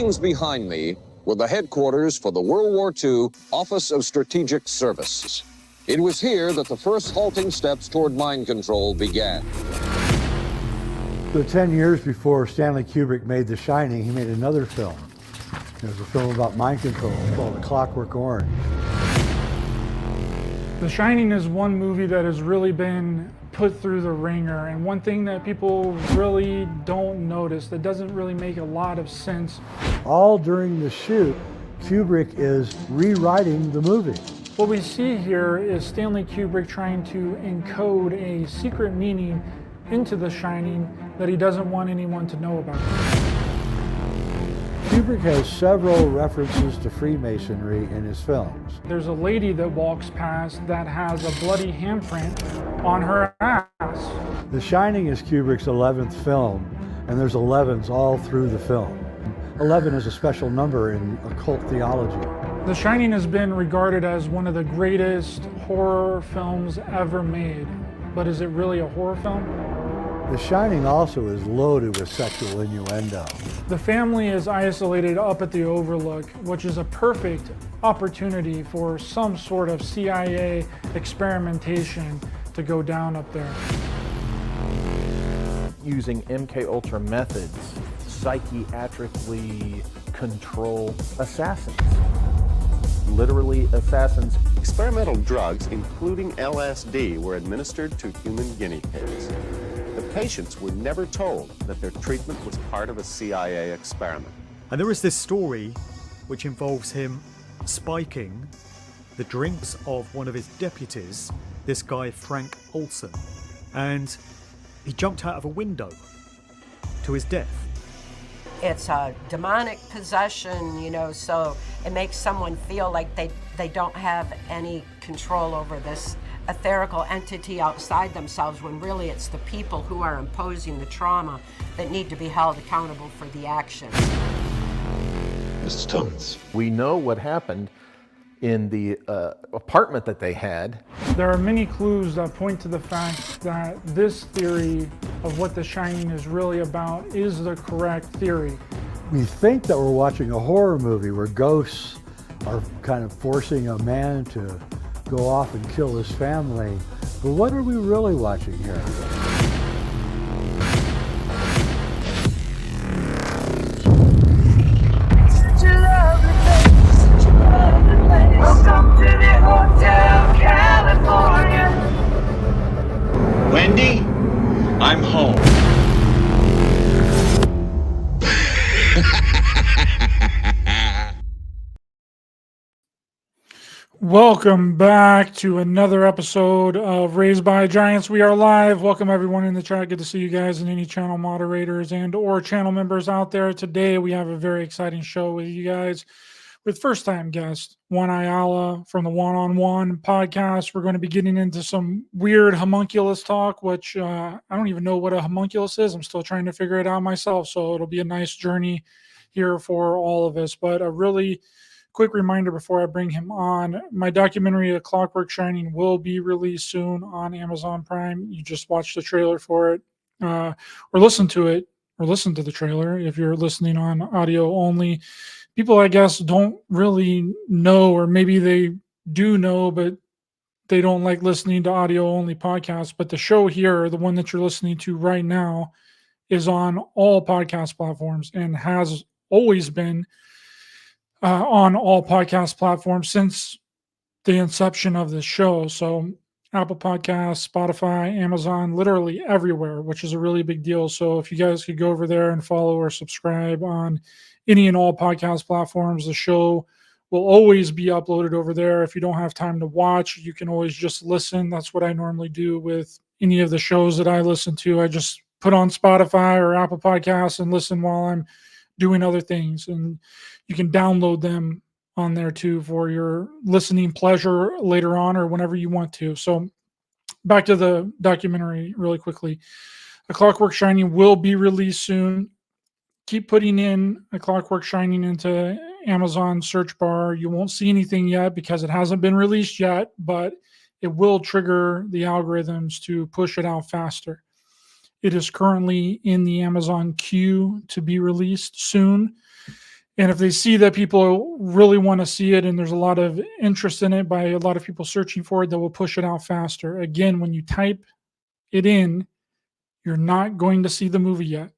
buildings behind me were the headquarters for the World War II Office of Strategic Services. It was here that the first halting steps toward mind control began. So 10 years before Stanley Kubrick made The Shining, he made another film. It was a film about mind control called A Clockwork Orange. The Shining is one movie that has really been put through the ringer, and one thing that people really don't notice, that doesn't really make a lot of sense. All during the shoot, Kubrick is rewriting the movie. What we see here is Stanley Kubrick trying to encode a secret meaning into The Shining that he doesn't want anyone to know about. Kubrick has several references to Freemasonry in his films. There's a lady that walks past that has a bloody handprint on her ass. The Shining is Kubrick's 11th film, and there's 11s all through the film. 11 is a special number in occult theology. The Shining has been regarded as one of the greatest horror films ever made. But is it really a horror film? The Shining also is loaded with sexual innuendo. The family is isolated up at the Overlook, which is a perfect opportunity for some sort of CIA experimentation to go down up there. Using MK-Ultra methods, psychiatrically control assassins. Literally assassins. Experimental drugs, including LSD, were administered to human guinea pigs. The patients were never told that their treatment was part of a CIA experiment. And there is this story which involves him spiking the drinks of one of his deputies, this guy Frank Olson, and he jumped out of a window to his death. It's a demonic possession, you know, so it makes someone feel like they don't have any control over this etherical entity outside themselves, when really it's the people who are imposing the trauma that need to be held accountable for the action. Mr. Thomas. We know what happened in the apartment that they had. There are many clues that point to the fact that this theory of what The Shining is really about is the correct theory. We think that we're watching a horror movie where ghosts are kind of forcing a man to go off and kill his family, but what are we really watching here? Welcome to the Hotel California. Wendy, I'm home. Welcome back to another episode of Raised by Giants. We are live. Welcome everyone in the chat. Good to see you guys and any channel moderators and or channel members out there. Today we have a very exciting show with you guys with first-time guest One Ayala from the One-on-One podcast. We're going to be getting into some weird homunculus talk, which I don't even know what a homunculus is. I'm still trying to figure it out myself, so it'll be a nice journey here for all of us. But a really quick reminder before I bring him on, my documentary, A Clockwork Shining, will be released soon on Amazon Prime. You just watch the trailer for it, or listen to it, or listen to the trailer if you're listening on audio only. People, I guess, don't really know, or maybe they do know, but they don't like listening to audio only podcasts. But the show here, the one that you're listening to right now, is on all podcast platforms and has always been on all podcast platforms since the inception of this show. So Apple Podcasts, Spotify, Amazon, literally everywhere, which is a really big deal. So if you guys could go over there and follow or subscribe on any and all podcast platforms, the show will always be uploaded over there. If you don't have time to watch, you can always just listen. That's what I normally do with any of the shows that I listen to. I just put on Spotify or Apple Podcasts and listen while I'm doing other things. And you can download them on there too for your listening pleasure later on or whenever you want to. So back to the documentary really quickly. A Clockwork Shining will be released soon. Keep putting in A Clockwork Shining into Amazon search bar. You won't see anything yet because it hasn't been released yet, but it will trigger the algorithms to push it out faster. It is currently in the Amazon queue to be released soon. And if they see that people really want to see it and there's a lot of interest in it by a lot of people searching for it, they will push it out faster. Again, when you type it in, you're not going to see the movie yet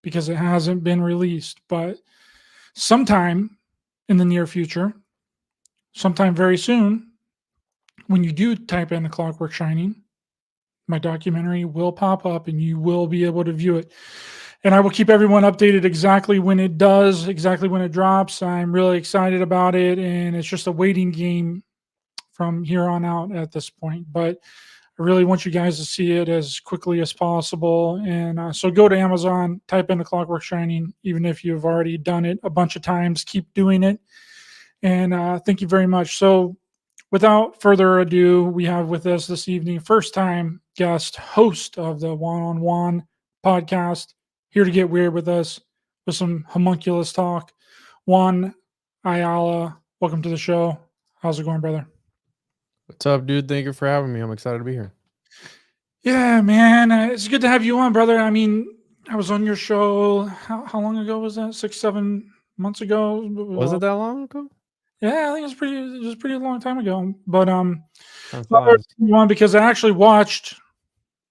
because it hasn't been released. But sometime in the near future, sometime very soon, when you do type in The Clockwork Shining, my documentary will pop up and you will be able to view it. And I will keep everyone updated exactly when it does, exactly when it drops. I'm really excited about it. And it's just a waiting game from here on out at this point. But I really want you guys to see it as quickly as possible. And so go to Amazon, type in The Clockwork Shining, even if you've already done it a bunch of times, keep doing it. And thank you very much. So without further ado, we have with us this evening, first time guest host of the One-on-One podcast, here to get weird with us with some homunculus talk. Juan Ayala, welcome to the show. How's it going, brother? What's up, dude? Thank you for having me. I'm excited to be here. Yeah, man. It's good to have you on, brother. I mean, I was on your show. How long ago was that? 6-7 months ago? Was it that long ago? Yeah, I think it was pretty long time ago. But Time you flies. on because I actually watched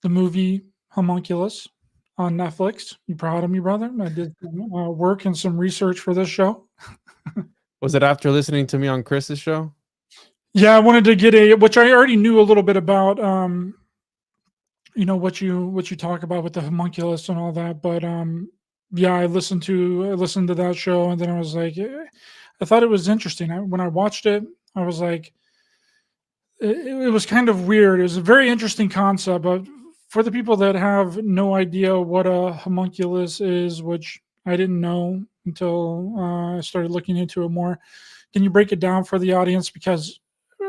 the movie Homunculus on Netflix. You proud of me, brother? I did work and some research for this show. Was it after listening to me on Chris's show? Yeah, I wanted to get which I already knew a little bit about. You know what you talk about with the homunculus and all that, but yeah, I listened to that show, and then I was like, I thought it was interesting. When I watched it, I was like, it was kind of weird. It was a very interesting concept, but for the people that have no idea what a homunculus is, which I didn't know until I started looking into it more, can you break it down for the audience? Because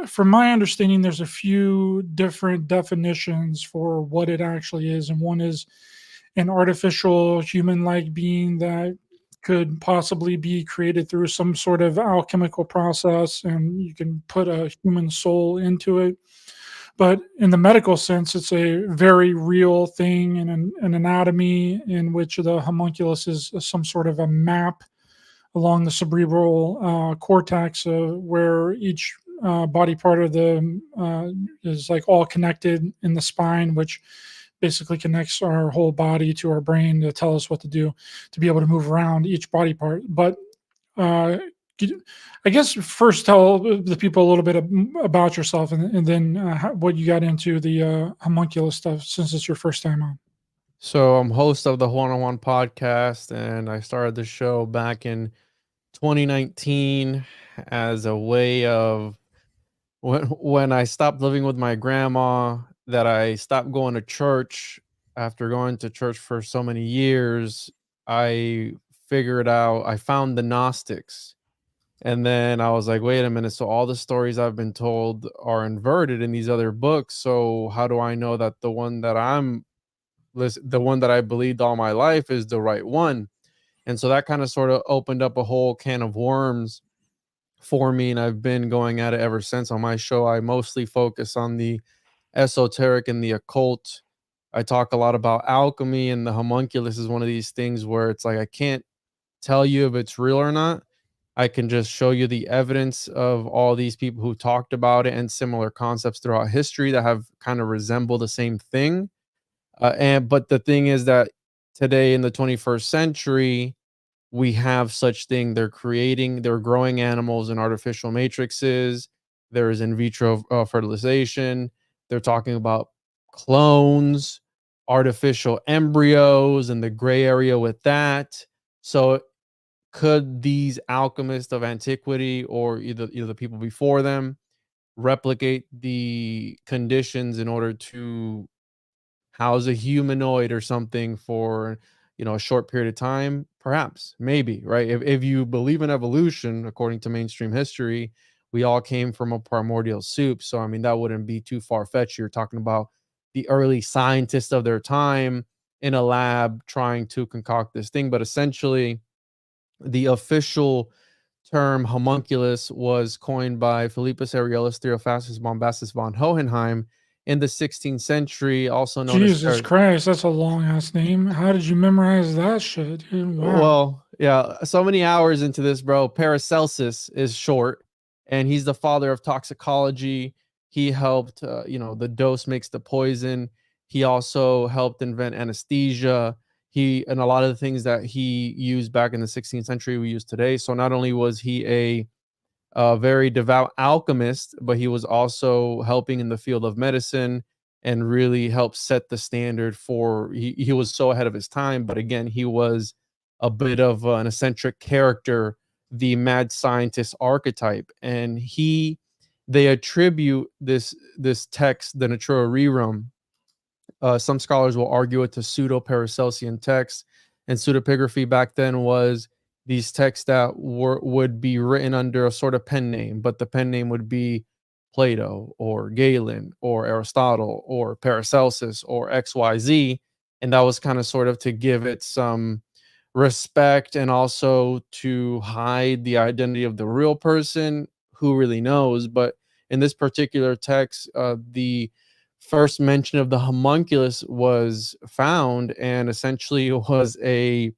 from my understanding, there's a few different definitions for what it actually is. And one is an artificial human-like being that could possibly be created through some sort of alchemical process, and you can put a human soul into it. But in the medical sense, it's a very real thing in an anatomy in which the homunculus is some sort of a map along the cerebral cortex where each body part of the is like all connected in the spine, which basically connects our whole body to our brain to tell us what to do to be able to move around each body part. But I guess first tell the people a little bit about yourself, and then what you got into the homunculus stuff, since it's your first time on. So I'm host of the One-on-One podcast, and I started the show back in 2019 as a way of when I stopped living with my grandma, that I stopped going to church. After going to church for so many years, I found the Gnostics. And then I was like, wait a minute. So all the stories I've been told are inverted in these other books. So how do I know that the one that I believed all my life is the right one? And so that kind of sort of opened up a whole can of worms for me. And I've been going at it ever since. On my show, I mostly focus on the esoteric and the occult. I talk a lot about alchemy, and the homunculus is one of these things where it's like, I can't tell you if it's real or not. I can just show you the evidence of all these people who talked about it and similar concepts throughout history that have kind of resembled the same thing. But the thing is that today in the 21st century, we have such thing. They're growing animals in artificial matrices. There is in vitro fertilization. They're talking about clones, artificial embryos, and the gray area with that. So could these alchemists of antiquity, or either the people before them, replicate the conditions in order to house a humanoid or something for a short period of time? Perhaps, maybe, right? If you believe in evolution, according to mainstream history, we all came from a primordial soup. So I mean, that wouldn't be too far-fetched. You're talking about the early scientists of their time in a lab trying to concoct this thing. But essentially, the official term homunculus was coined by Philippus Areolus Theophasus Bombastus von Hohenheim in the 16th century, also known Jesus as Christ, that's a long ass name. How did you memorize that shit, dude? Wow. Well, Yeah, so many hours into this, bro. Paracelsus is short, and he's the father of toxicology. He helped, the dose makes the poison. He also helped invent anesthesia. And a lot of the things that he used back in the 16th century we use today. So not only was he a very devout alchemist, but he was also helping in the field of medicine and really helped set the standard for. He was so ahead of his time, but again, he was a bit of an eccentric character, the mad scientist archetype, and they attribute this text, the Natura Rerum. Some scholars will argue it's a pseudo-Paracelsian text, and pseudepigraphy back then was these texts that would be written under a sort of pen name, but the pen name would be Plato or Galen or Aristotle or Paracelsus or XYZ, and that was kind of sort of to give it some respect and also to hide the identity of the real person. Who really knows? But in this particular text, the first mention of the homunculus was found, and essentially it was a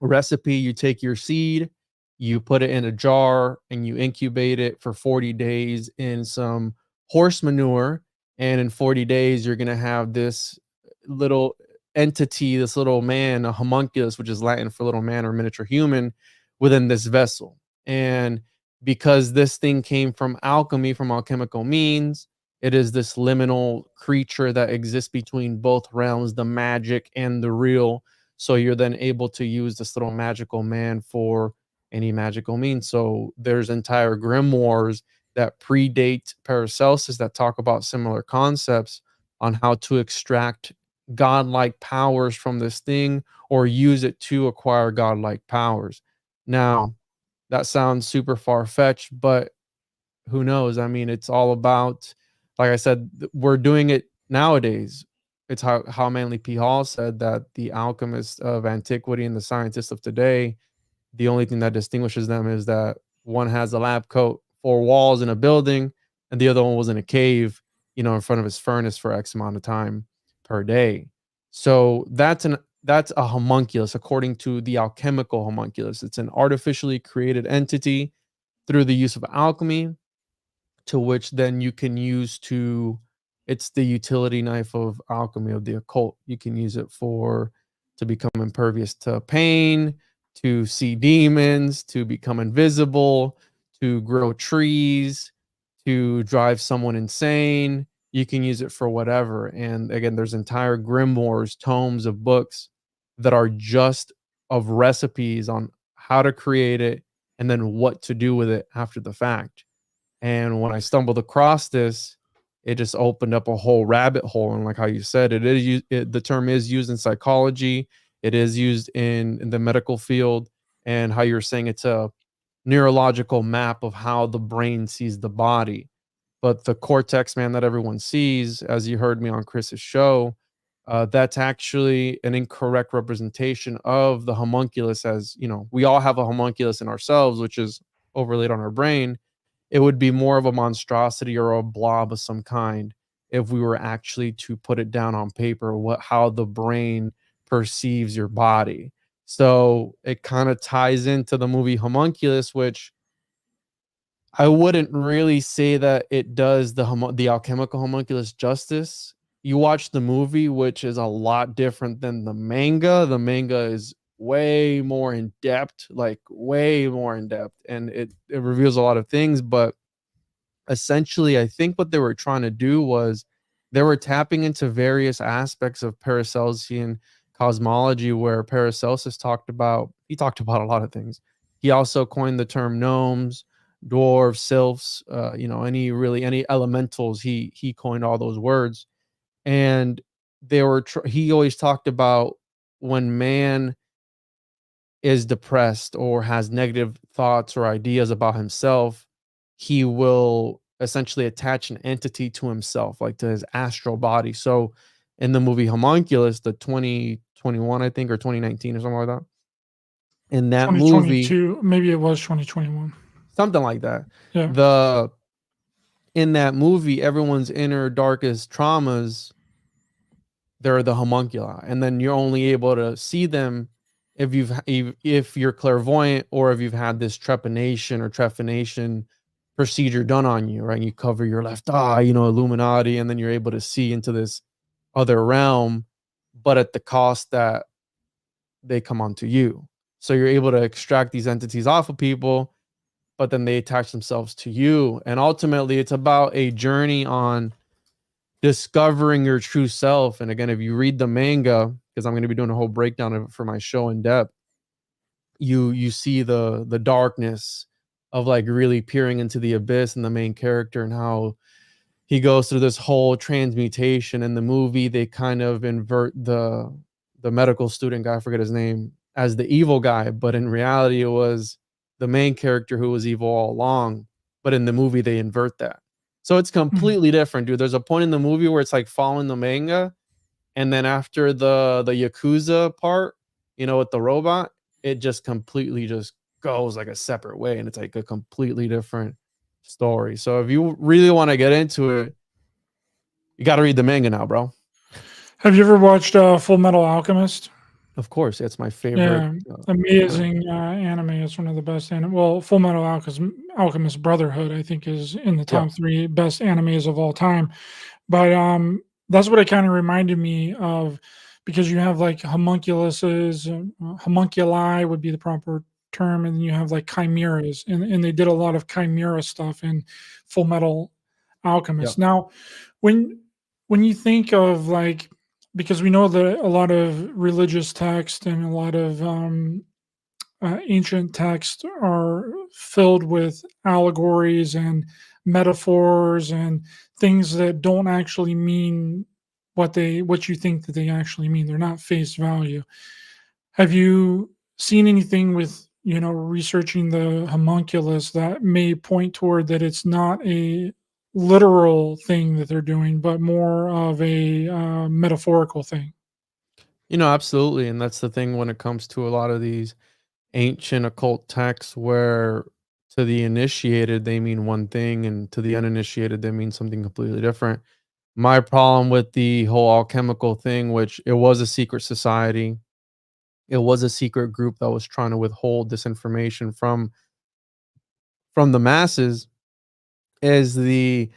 recipe. You take your seed, you put it in a jar, and you incubate it for 40 days in some horse manure. And in 40 days, you're going to have this little entity, this little man, a homunculus, which is Latin for little man or miniature human, within this vessel. And because this thing came from alchemy, from alchemical means, it is this liminal creature that exists between both realms, the magic and the real. So you're then able to use this little magical man for any magical means. So there's entire grimoires that predate Paracelsus that talk about similar concepts on how to extract godlike powers from this thing or use it to acquire godlike powers. Now, that sounds super far-fetched, but who knows? I mean, it's all about, like I said, we're doing it nowadays. It's how Manly P. Hall said that the alchemists of antiquity and the scientists of today, the only thing that distinguishes them is that one has a lab coat, 4 walls in a building, and the other one was in a cave, in front of his furnace for X amount of time per day. So that's a homunculus, according to the alchemical homunculus. It's an artificially created entity through the use of alchemy, to which then you can use it's the utility knife of alchemy, of the occult. You can use it to become impervious to pain, to see demons, to become invisible, to grow trees, to drive someone insane. You can use it for whatever. And again, there's entire grimoires, tomes of books that are just of recipes on how to create it and then what to do with it after the fact. And when I stumbled across this, it just opened up a whole rabbit hole. And like how you said, the term is used in psychology. It is used in the medical field, and how you're saying it's a neurological map of how the brain sees the body. But the cortex, man, that everyone sees, as you heard me on Chris's show, that's actually an incorrect representation of the homunculus. As we all have a homunculus in ourselves, which is overlaid on our brain. It would be more of a monstrosity or a blob of some kind if we were actually to put it down on paper, how the brain perceives your body. So it kind of ties into the movie Homunculus, which I wouldn't really say that it does the alchemical homunculus justice. You watch the movie, which is a lot different than the manga. The manga is way more in depth, and it reveals a lot of things. But essentially, I think what they were trying to do was they were tapping into various aspects of Paracelsian cosmology, where Paracelsus talked about a lot of things. He also coined the term gnomes, dwarves, sylphs, any elementals. He coined all those words, and he always talked about when man is depressed or has negative thoughts or ideas about himself, he will essentially attach an entity to himself, like to his astral body. So in the movie Homunculus, the 2021, I think, or 2019 or something like that, in that movie, 2022, maybe it was 2021, something like that. Yeah. In that movie, everyone's inner darkest traumas, they're the homunculi, and then you're only able to see them if you're clairvoyant, or if you've had this trepanation procedure done on you, right? You cover your left eye, Illuminati, and then you're able to see into this other realm, but at the cost that they come onto you. So you're able to extract these entities off of people, but then they attach themselves to you. And ultimately, it's about a journey on discovering your true self. And again, if you read the manga, because I'm going to be doing a whole breakdown of it for my show in depth, you see the darkness of like really peering into the abyss, and the main character, and how he goes through this whole transmutation. In the movie, they kind of invert the medical student guy, I forget his name, as the evil guy, but in reality it was the main character who was evil all along. But in the movie they invert that, so it's completely different, dude. There's a point in the movie where it's like following the manga, and then after the Yakuza part, with the robot, it just completely just goes like a separate way, and it's like a completely different story. So if you really want to get into it, you got to read the manga now, bro. Have you ever watched Full Metal Alchemist? Of course, it's my favorite. Yeah, amazing anime. It's one of the best anime. Well, Full Metal Alchemist Brotherhood, I think, is in the top 3 best animes of all time. But that's what it kind of reminded me of, because you have like homunculuses, homunculi would be the proper term, and then you have like chimeras, and they did a lot of chimera stuff in Full Metal Alchemist. Now, when you think of like, because we know that a lot of religious text and a lot of ancient text are filled with allegories and metaphors and things that don't actually mean what you think that they actually mean. They're not face value. Have you seen anything with researching the homunculus that may point toward that it's not a literal thing that they're doing, but more of a metaphorical thing? Absolutely. And that's the thing when it comes to a lot of these ancient occult texts, where to the initiated they mean one thing, and to the uninitiated they mean something completely different. My problem with the whole alchemical thing, which it was a secret society, it was a secret group that was trying to withhold this information from the masses, is the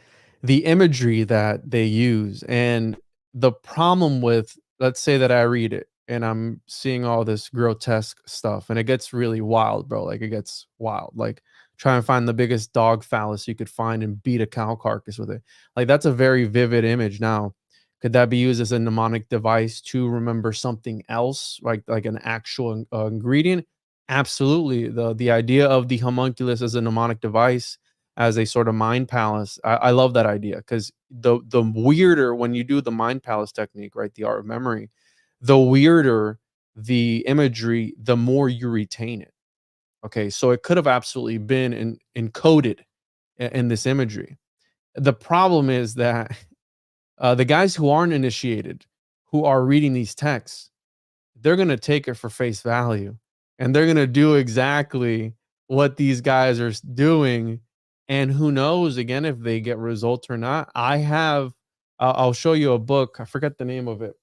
imagery that they use. And the problem with, let's say that I read it and I'm seeing all this grotesque stuff, and it gets really wild, bro. Like, it gets wild. Like, try and find the biggest dog phallus you could find and beat a cow carcass with it. Like, that's a very vivid image. Now, could that be used as a mnemonic device to remember something else, like an actual ingredient? Absolutely. The idea of the homunculus as a mnemonic device, as a sort of mind palace, I love that idea, because the weirder, when you do the mind palace technique, right, the art of memory, the weirder the imagery, the more you retain it. Okay, so it could have absolutely been encoded in this imagery. The problem is that the guys who aren't initiated, who are reading these texts, they're going to take it for face value, and they're going to do exactly what these guys are doing. And who knows, again, if they get results or not. I'll show you a book. I forget the name of it.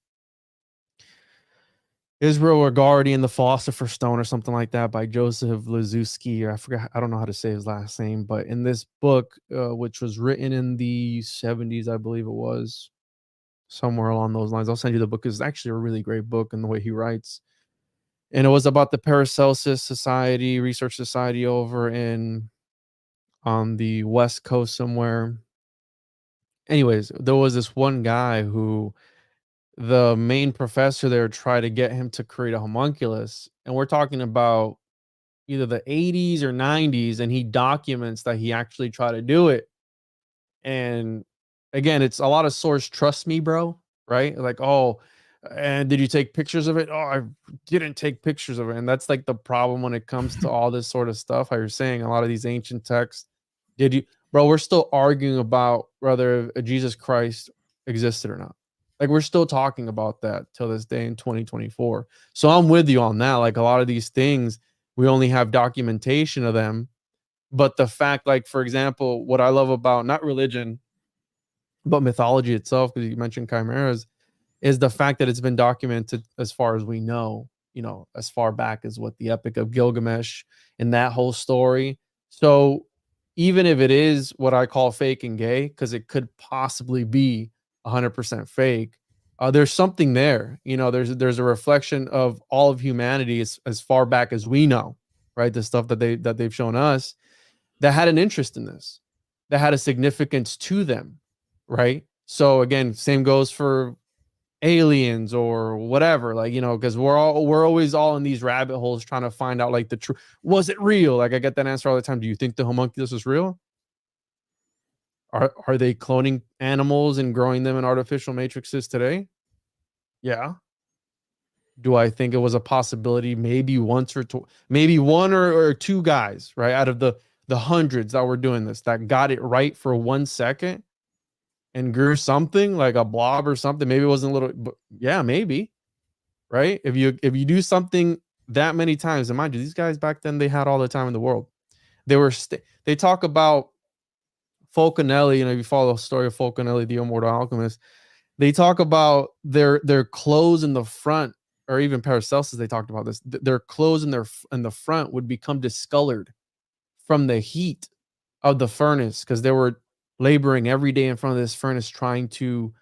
Israel Regardie and the Philosopher's Stone, or something like that, by Joseph Liszewski, or I forgot, I don't know how to say his last name. But in this book, which was written in the 70s, I believe it was, somewhere along those lines. I'll send you the book. It's actually a really great book in the way he writes. And it was about the Paracelsus Society, Research Society over on the West Coast somewhere. Anyways, there was this one guy who the main professor there tried to get him to create a homunculus. And we're talking about either the 80s or 90s. And he documents that he actually tried to do it. And again, it's a lot of source trust me, bro, right? Like, oh, and did you take pictures of it? Oh, I didn't take pictures of it. And that's like the problem when it comes to all this sort of stuff. How you're saying a lot of these ancient texts. Did you, bro? We're still arguing about whether Jesus Christ existed or not. Like, we're still talking about that till this day in 2024. So I'm with you on that. Like, a lot of these things, we only have documentation of them. But the fact, like, for example, what I love about not religion, but mythology itself, because you mentioned chimeras, is the fact that it's been documented as far as we know. as far back as what the Epic of Gilgamesh and that whole story. So even if it is what I call fake and gay, because it could possibly be 100% fake, there's something there. There's a reflection of all of humanity as far back as we know, right? The stuff that they've shown us that had an interest in this, that had a significance to them, right? So again, same goes for aliens or whatever, because we're always all in these rabbit holes trying to find out like the truth. Was it real? Like I get that answer all the time. Do you think the homunculus is real? Are they cloning animals and growing them in artificial matrices today? Yeah. Do I think it was a possibility? Maybe maybe one or two guys, right, out of the hundreds that were doing this, that got it right for 1 second and grew something like a blob or something. Maybe it wasn't a little, but yeah, maybe, right? If you do something that many times, and mind you, these guys back then, they had all the time in the world. They talk about Fulcanelli, if you follow the story of Fulcanelli, the immortal alchemist, they talk about their clothes in the front, or even Paracelsus, they talked about this. Their clothes in the front would become discolored from the heat of the furnace, because they were laboring every day in front of this furnace trying to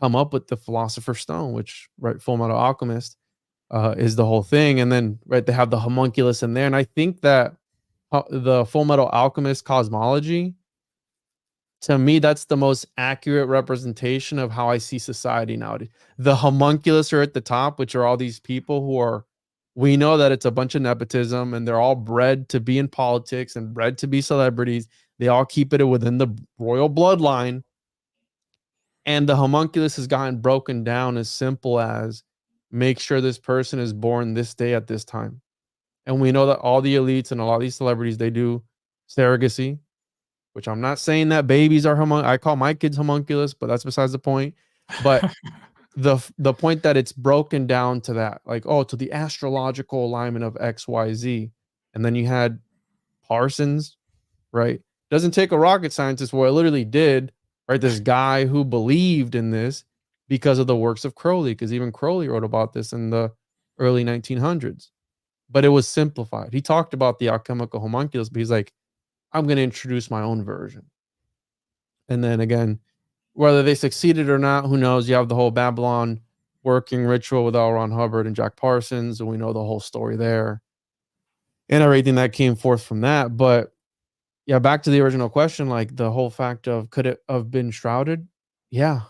come up with the Philosopher's Stone, which, right, Full Metal Alchemist is the whole thing. And then, right, they have the homunculus in there. And I think that the Full Metal Alchemist cosmology, to me, that's the most accurate representation of how I see society nowadays. The homunculus are at the top, which are all these people who we know that it's a bunch of nepotism, and they're all bred to be in politics and bred to be celebrities. They all keep it within the royal bloodline. And the homunculus has gotten broken down as simple as make sure this person is born this day at this time. And we know that all the elites and a lot of these celebrities, they do surrogacy, which I'm not saying that babies are I call my kids homunculus, but that's besides the point. But the point that it's broken down to that, like, to the astrological alignment of XYZ. And then you had Parsons, right? Doesn't take a rocket scientist. Well, it literally did, right? This guy who believed in this because of the works of Crowley, because even Crowley wrote about this in the early 1900s. But it was simplified. He talked about the alchemical homunculus, but he's like, I'm going to introduce my own version. And then again, whether they succeeded or not, who knows? You have the whole Babylon working ritual with L. Ron Hubbard and Jack Parsons, and we know the whole story there and everything that came forth from that. But yeah, back to the original question, like the whole fact of, could it have been shrouded? Yeah.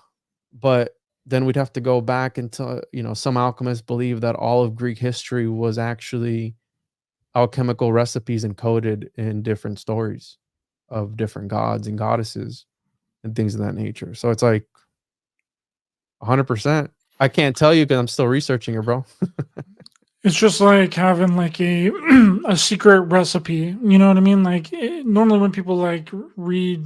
But then we'd have to go back into, some alchemists believe that all of Greek history was actually alchemical recipes encoded in different stories of different gods and goddesses and things of that nature. So it's like 100%. I can't tell you because I'm still researching it, bro. It's just like having like a a secret recipe. You know what I mean? Like normally when people like read,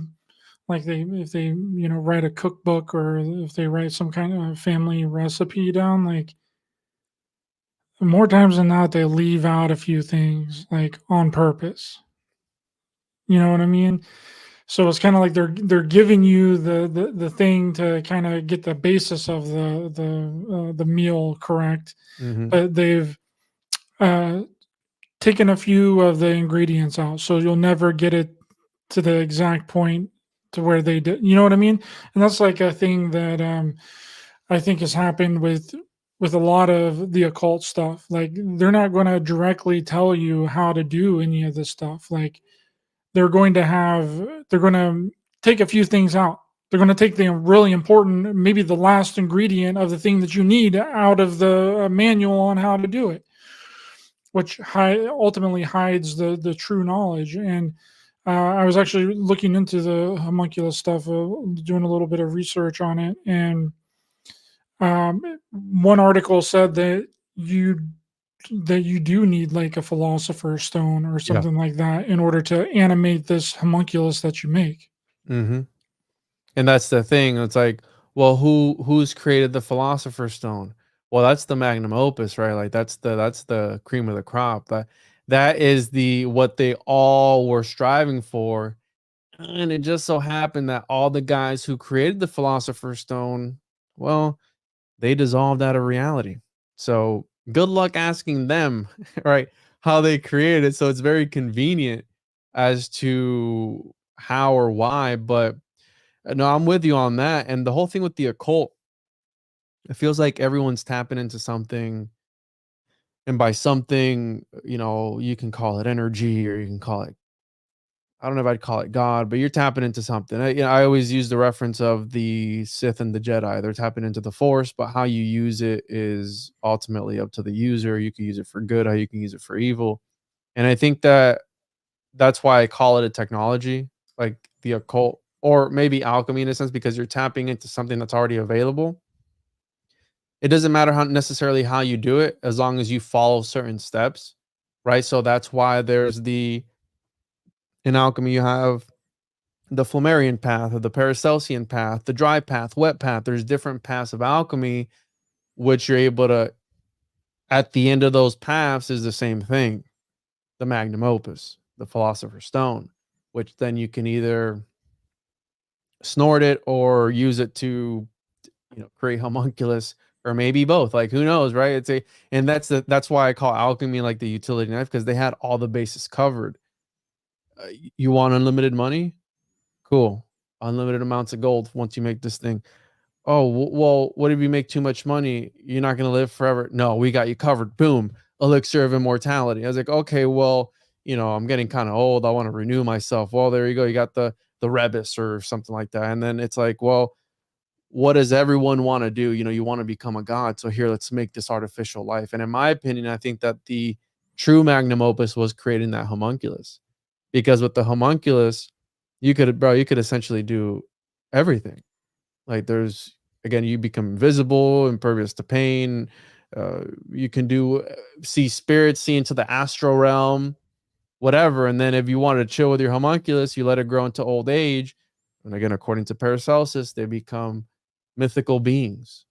like if they write a cookbook, or if they write some kind of family recipe down, like more times than not they leave out a few things like on purpose. You know what I mean? So it's kind of like they're giving you the thing to kind of get the basis of the meal correct, but they've taken a few of the ingredients out, so you'll never get it to the exact point to where they did. You know what I mean? And that's like a thing that I think has happened with a lot of the occult stuff. Like they're not going to directly tell you how to do any of this stuff. Like they're going to take a few things out. They're going to take the really important, maybe the last ingredient of the thing that you need out of the manual on how to do it, which ultimately hides the true knowledge. And I was actually looking into the homunculus stuff, doing a little bit of research on it. And one article said that you do need like a philosopher's stone or something like that in order to animate this homunculus that you make. And that's the thing. It's like, well, who's created the philosopher's stone? Well, that's the magnum opus, right? Like that's the cream of the crop. That is what they all were striving for. And it just so happened that all the guys who created the philosopher's stone, well, they dissolved out of reality. So good luck asking them, right, how they created it. So it's very convenient as to how or why. But no, I'm with you on that. And the whole thing with the occult, it feels like everyone's tapping into something. And by something, you can call it energy, or you can call it, I don't know if I'd call it God, but you're tapping into something. I always use the reference of the Sith and the Jedi. They're tapping into the Force, but how you use it is ultimately up to the user. You can use it for good, how you can use it for evil. And I think that's why I call it a technology, like the occult, or maybe alchemy in a sense, because you're tapping into something that's already available. It doesn't matter necessarily how you do it, as long as you follow certain steps, right? So that's why there's in alchemy, you have the Flammarion path or the Paracelsian path, the dry path, wet path. There's different paths of alchemy, which you're able to, at the end of those paths is the same thing, the magnum opus, the philosopher's stone, which then you can either snort it or use it to, create homunculus, or maybe both. Like, who knows, right? And that's why I call alchemy like the utility knife, because they had all the bases covered. You want unlimited money? Cool. Unlimited amounts of gold once you make this thing. Oh, well, what if you make too much money? You're not going to live forever. No, we got you covered. Boom. Elixir of immortality. I was like, okay, well, I'm getting kind of old. I want to renew myself. Well, there you go. You got the Rebus or something like that. And then it's like, well, what does everyone want to do? You want to become a god. So here, let's make this artificial life. And in my opinion, I think that the true magnum opus was creating that homunculus, because with the homunculus, you could essentially do everything. Like, there's, again, you become invisible, impervious to pain. You can see spirits, see into the astral realm, whatever. And then if you want to chill with your homunculus, you let it grow into old age. And again, according to Paracelsus, they become mythical beings.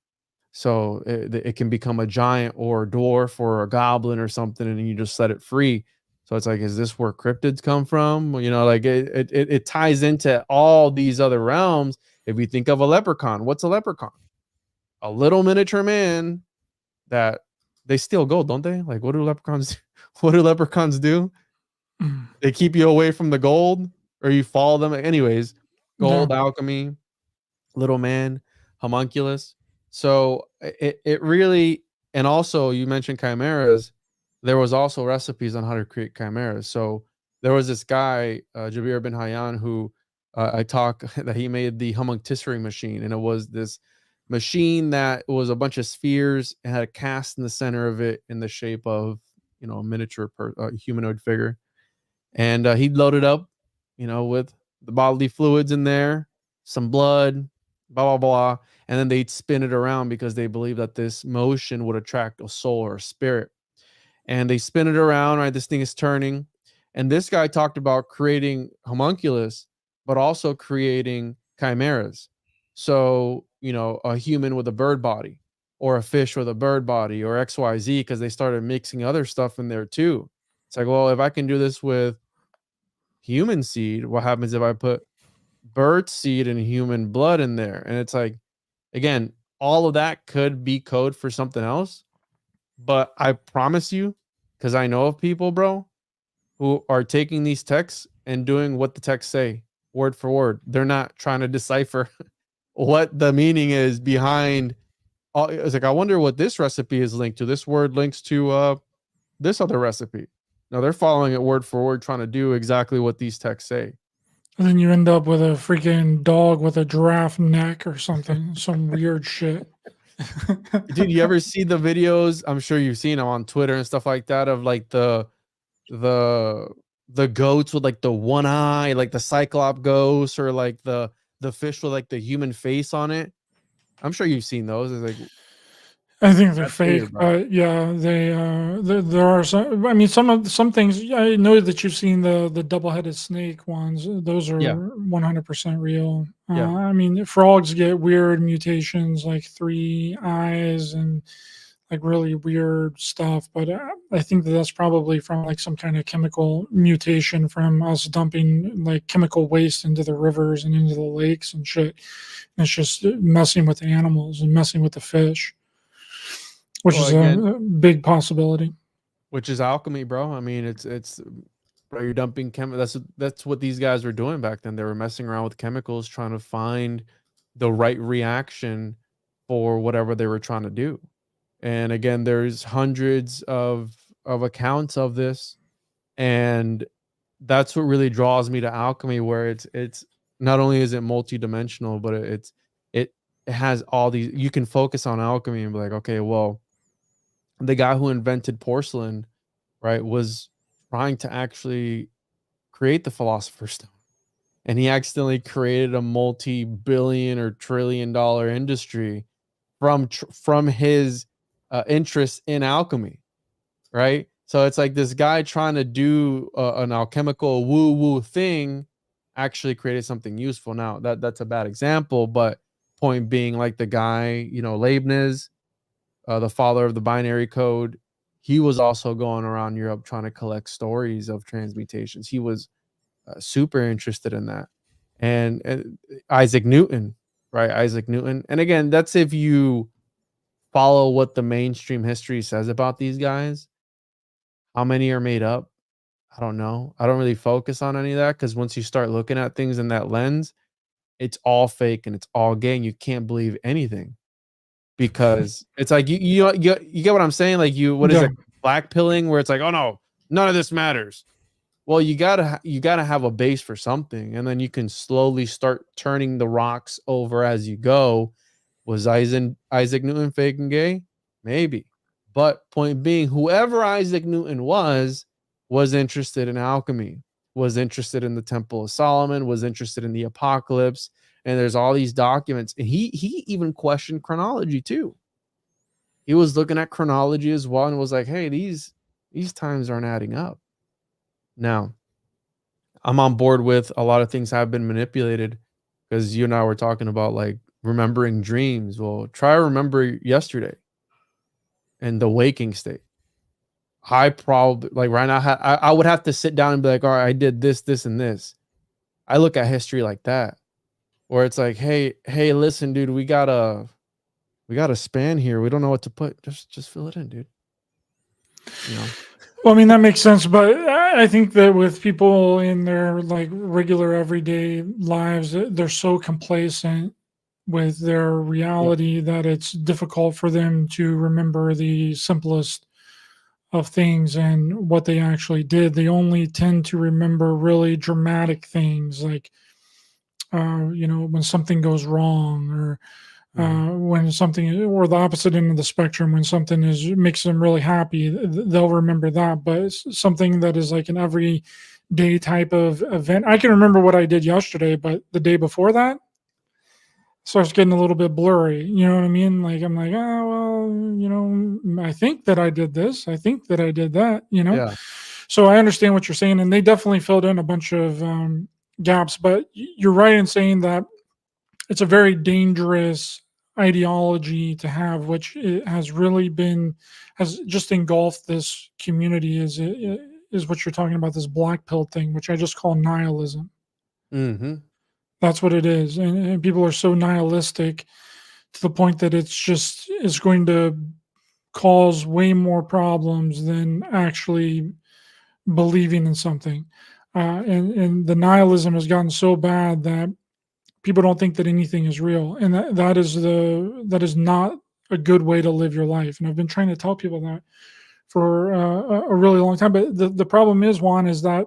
So it can become a giant or a dwarf or a goblin or something, and you just set it free. So it's like, is this where cryptids come from? Like it ties into all these other realms. If we think of a leprechaun, what's a leprechaun? A little miniature man that they steal gold, don't they? Like, what do leprechauns do? They keep you away from the gold, or you follow them. Anyways, gold, alchemy, little man, homunculus. So it really, and also you mentioned chimeras. There was also recipes on how to create chimeras. So there was this guy, Jabir bin Hayyan, who that he made the homunculusary machine, and it was this machine that was a bunch of spheres and had a cast in the center of it in the shape of a miniature humanoid figure, and he'd load it up, with the bodily fluids in there, some blood, blah blah blah, and then they'd spin it around because they believe that this motion would attract a soul or a spirit. And they spin it around, right? This thing is turning. And this guy talked about creating homunculus, but also creating chimeras. So, a human with a bird body, or a fish with a bird body, or XYZ, because they started mixing other stuff in there too. It's like, well, if I can do this with human seed, what happens if I put bird seed and human blood in there? And it's like, again, all of that could be code for something else. But I promise you, because I know of people, bro, who are taking these texts and doing what the texts say, word for word. They're not trying to decipher what the meaning is behind. It's like, I wonder what this recipe is linked to. This word links to this other recipe. No, they're following it word for word, trying to do exactly what these texts say. And then you end up with a freaking dog with a giraffe neck or something, some weird shit. Dude, you ever see the videos? I'm sure you've seen them on Twitter and stuff like that, of like the goats with like the one eye, like the cyclop ghost, or like the fish with like the human face on it. I'm sure you've seen those. It's like, I think they're that's fake, weird, bro. but yeah, they there are some. I mean, some things. I know that you've seen the double-headed snake ones. Those are 100% real. Yeah. I mean, frogs get weird mutations, like 3 eyes and like really weird stuff. But I think that's probably from like some kind of chemical mutation from us dumping like chemical waste into the rivers and into the lakes and shit. And it's just messing with the animals and messing with the fish. which Well, is again, a big possibility. which is alchemy, bro. I mean, it's bro, you're dumping that's what these guys were doing back then. They were messing around with chemicals, trying to find the right reaction for whatever they were trying to do. And again, there's hundreds of accounts of this, and that's what really draws me to alchemy, where it's not only is it multidimensional, but it has all these. You can focus on alchemy and be like, okay, well, the guy who invented porcelain, right, was trying to actually create the Philosopher's Stone, and he accidentally created a multi-billion or trillion-dollar industry from his interest in alchemy, right? So it's like this guy trying to do an alchemical woo-woo thing actually created something useful. Now that's a bad example, but point being, like the guy, Leibniz, the father of the binary code, he was also going around Europe trying to collect stories of transmutations. He was super interested in that. And Isaac Newton, right? Isaac Newton. And again, that's if you follow what the mainstream history says about these guys. How many are made up? I don't know. I don't really focus on any of that, because once you start looking at things in that lens, it's all fake and it's all gay, and you can't believe anything, because it's like you get what I'm saying? Like, what is Yeah. it, black pilling, where it's like, oh no, none of this matters. Well, you gotta have a base for something, and then you can slowly start turning the rocks over as you go. Was Isaac Newton fake and gay? Maybe. But point being, whoever Isaac Newton was interested in alchemy, was interested in the Temple of Solomon, was interested in the apocalypse. And there's all these documents. And he even questioned chronology too. He was looking at chronology as well and was like, hey, these times aren't adding up. Now, I'm on board with a lot of things have been manipulated, because you and I were talking about like remembering dreams. Well, try to remember yesterday and the waking state. I probably, like right now, I would have to sit down and be like, all right, I did this, this, and this. I look at history like that, where it's like, hey, listen, dude, we got a span here. We don't know what to put. Just fill it in, dude. Well, I mean, that makes sense, but I think that with people in their like regular everyday lives, they're so complacent with their reality that it's difficult for them to remember the simplest of things and what they actually did. They only tend to remember really dramatic things, like when something goes wrong, or when something, or the opposite end of the spectrum, when something makes them really happy, they'll remember that. But it's something that is like an everyday type of event. I can remember what I did yesterday, but the day before that starts getting a little bit blurry. You know what I mean? Like, I'm like, oh, well, I think that I did this. I think that I did that, Yeah. So I understand what you're saying. And they definitely filled in a bunch of gaps. But you're right in saying that it's a very dangerous ideology to have, which it has just engulfed this community, is what you're talking about, this black pill thing, which I just call nihilism. Mm-hmm. That's what it is. And people are so nihilistic to the point that it's going to cause way more problems than actually believing in something. And the nihilism has gotten so bad that people don't think that anything is real. And that is not a good way to live your life. And I've been trying to tell people that for a really long time. But the problem is, Juan, is that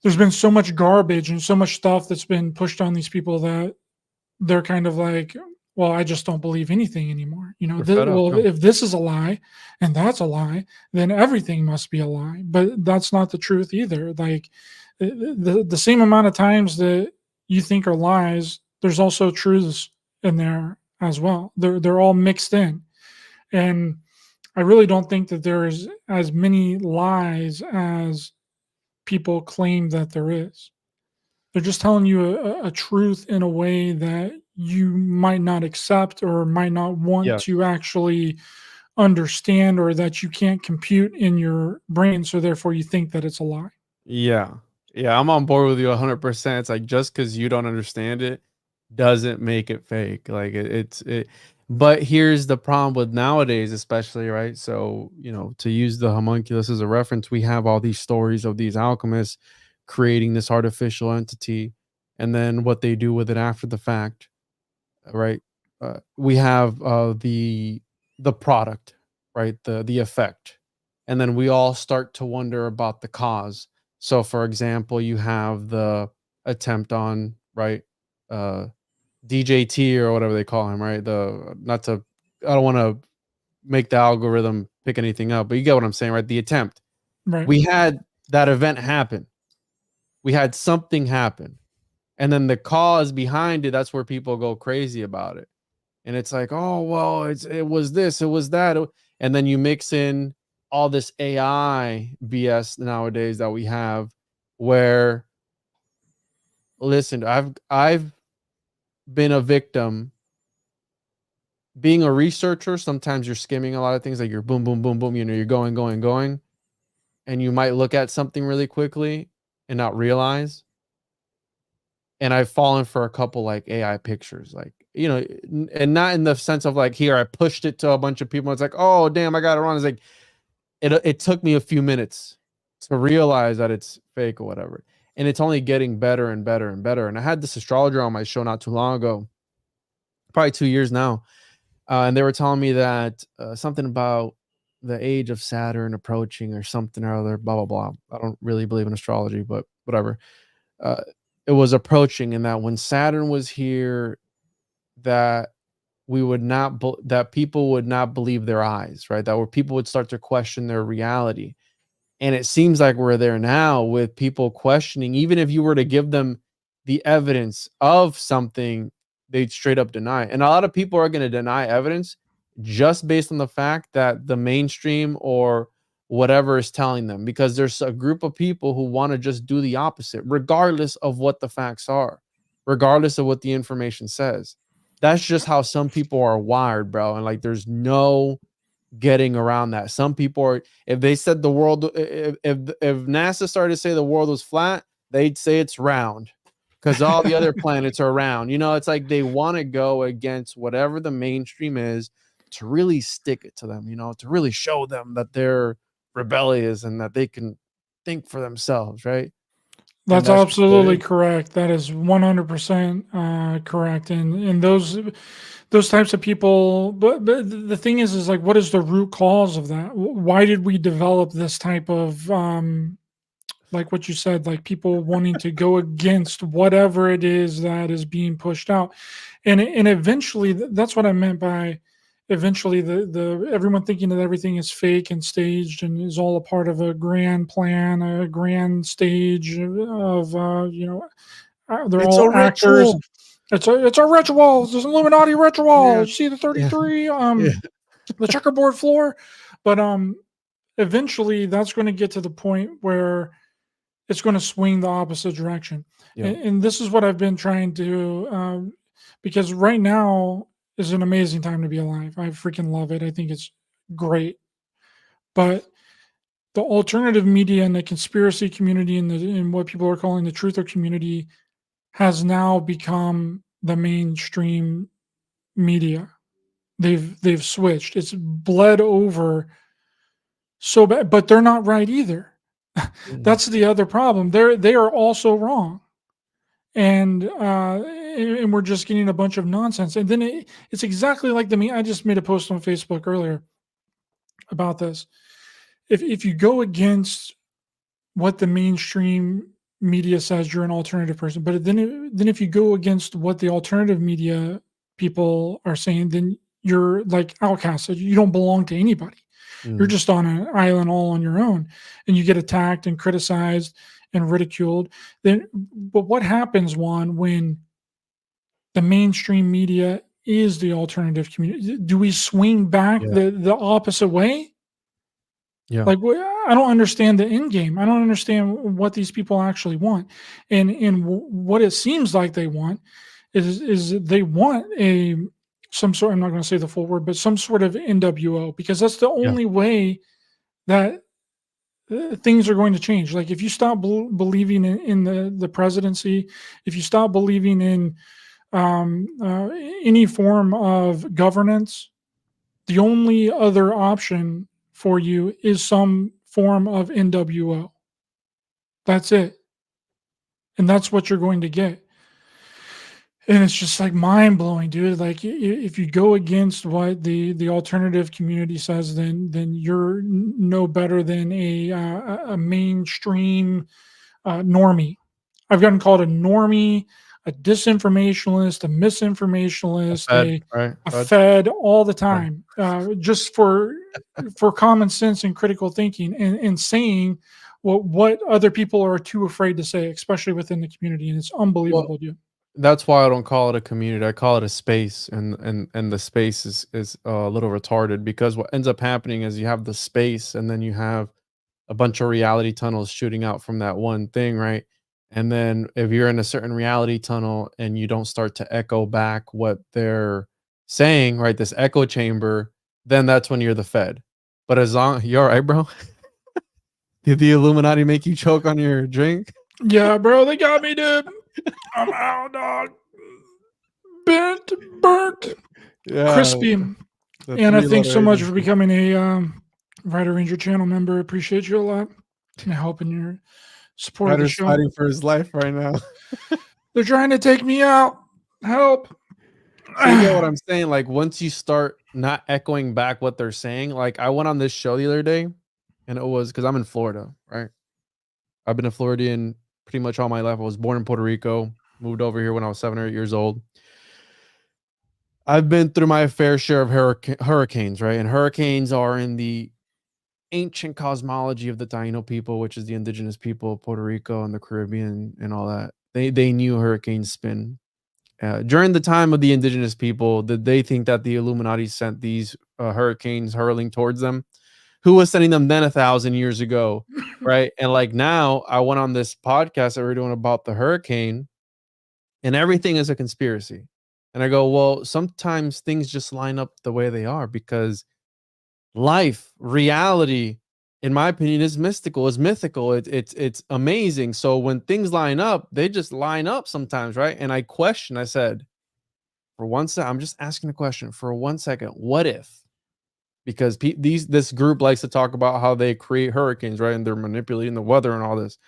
there's been so much garbage and so much stuff that's been pushed on these people that they're kind of like, well, I just don't believe anything anymore. If this is a lie and that's a lie, then everything must be a lie. But that's not the truth either. Like the same amount of times that you think are lies, there's also truths in there as well. They're all mixed in. And I really don't think that there's as many lies as people claim that there is. They're just telling you a truth in a way that you might not accept or might not want to actually understand, or that you can't compute in your brain. So therefore you think that it's a lie. Yeah. Yeah. I'm on board with you 100%. It's like, just because you don't understand it doesn't make it fake. Like But here's the problem with nowadays, especially, right? So, to use the homunculus as a reference, we have all these stories of these alchemists creating this artificial entity, and then what they do with it after the fact, right? We have the product, right? The effect, and then we all start to wonder about the cause. So, for example, you have the attempt on, right? DJT or whatever they call him, right? I don't want to make the algorithm pick anything up, but you get what I'm saying, right? The attempt. Right. We had that event happen. We had something happen. And then the cause behind it, that's where people go crazy about it. And it's like, oh, well, it was this, it was that. And then you mix in all this AI BS nowadays that we have where, listen, I've been a victim. Being a researcher, sometimes you're skimming a lot of things, like you're boom, boom, boom, boom, you're going, and you might look at something really quickly and not realize. And I've fallen for a couple like AI pictures, like, and not in the sense of like, here, I pushed it to a bunch of people. It's like, oh, damn, I got it wrong. It's like, it took me a few minutes to realize that it's fake or whatever. And it's only getting better and better and better. And I had this astrologer on my show not too long ago, probably 2 years now. And they were telling me that something about the age of Saturn approaching or something or other, blah, blah, blah. I don't really believe in astrology, but whatever. It was approaching, and that when Saturn was here, that that people would not believe their eyes, right? That where people would start to question their reality. And it seems like we're there now with people questioning, even if you were to give them the evidence of something, they'd straight up deny. And a lot of people are going to deny evidence just based on the fact that the mainstream or whatever is telling them, because there's a group of people who want to just do the opposite, regardless of what the facts are, regardless of what the information says. That's just how some people are wired, bro. And like, there's no getting around that. Some people are, if they said the world, if NASA started to say the world was flat, they'd say it's round, because all the other planets are round. It's like they want to go against whatever the mainstream is to really stick it to them, to really show them that they're rebellious and that they can think for themselves, right? That's absolutely correct. That is 100% correct. And those types of people, but the thing is like, what is the root cause of that? Why did we develop this type of like what you said, like people wanting to go against whatever it is that is being pushed out? And eventually, that's what I meant by eventually the everyone thinking that everything is fake and staged and is all a part of a grand plan, a grand stage of they're It's all a actors. ritual. It's a ritual. It's an Illuminati ritual. Yeah. You see the 33 Yeah. the checkerboard floor. But eventually that's going to get to the point where it's going to swing the opposite direction. Yeah. And this is what I've been trying to because right now is an amazing time to be alive. I freaking love it. I think it's great. But the alternative media and the conspiracy community and what people are calling the truther community has now become the mainstream media. They've switched. It's bled over so bad, but they're not right either. That's the other problem. They are also wrong. And we're just getting a bunch of nonsense. And then it's exactly like I just made a post on Facebook earlier about this. If you go against what the mainstream media says, you're an alternative person. But then if you go against what the alternative media people are saying, then you're like outcasted. You don't belong to anybody. You're just on an island all on your own, and you get attacked and criticized and ridiculed. But what happens, Juan, when the mainstream media is the alternative community? Do we swing back the opposite way? Yeah. Like, I don't understand the end game. I don't understand what these people actually want. And what it seems like they want is they want some sort, I'm not going to say the full word, but some sort of NWO, because that's the only way that things are going to change. Like, if you stop believing in the presidency, if you stop believing in any form of governance, the only other option for you is some form of NWO. That's it. And that's what you're going to get. And it's just like mind blowing, dude. Like if you go against what the alternative community says, then you're no better than a mainstream normie. I've gotten called a normie, a disinformationalist, a misinformationalist, Fed, right? a Fed. fed all the time, just for common sense and critical thinking and saying what other people are too afraid to say, especially within the community. And it's unbelievable, dude. That's why I don't call it a community. I call it a space, and the space is a little retarded, because what ends up happening is you have the space, and then you have a bunch of reality tunnels shooting out from that one thing, right? And then if you're in a certain reality tunnel and you don't start to echo back what they're saying, right? This echo chamber, then that's when you're the Fed. But as long you're all right, bro. Did the Illuminati make you choke on your drink? Yeah, bro, they got me, dude. I'm out, dog. Bent, burnt, Yeah. crispy. The Anna, thanks so three-letter much for agency. becoming a Ryder Ranger channel member. Appreciate you a lot and helping your support of the Ryder's show. fighting for his life right now. They're trying to take me out. Help. So you get what I'm saying? Like, once you start not echoing back what they're saying, like I went on this show the other day, and it was because I'm in Florida, right? I've been a Floridian pretty much all my life. I was born in Puerto Rico, moved over here when I was 7 or 8 years old. I've been through my fair share of hurricanes, right? And hurricanes are in the ancient cosmology of the Taino people, which is the indigenous people of Puerto Rico and the Caribbean and all that. They knew hurricanes spin. During the time of the indigenous people, did they think that the Illuminati sent these hurricanes hurling towards them? Who was sending them then 1,000 years ago, right? And like now, I went on this podcast that we're doing about the hurricane, and everything is a conspiracy. And I go, well, sometimes things just line up the way they are, because life, reality, in my opinion, is mystical, is mythical. It's amazing. So when things line up, they just line up sometimes, right? And I said, for 1 second, I'm just asking a question for 1 second. What if? Because this group likes to talk about how they create hurricanes, right? And they're manipulating the weather and all this.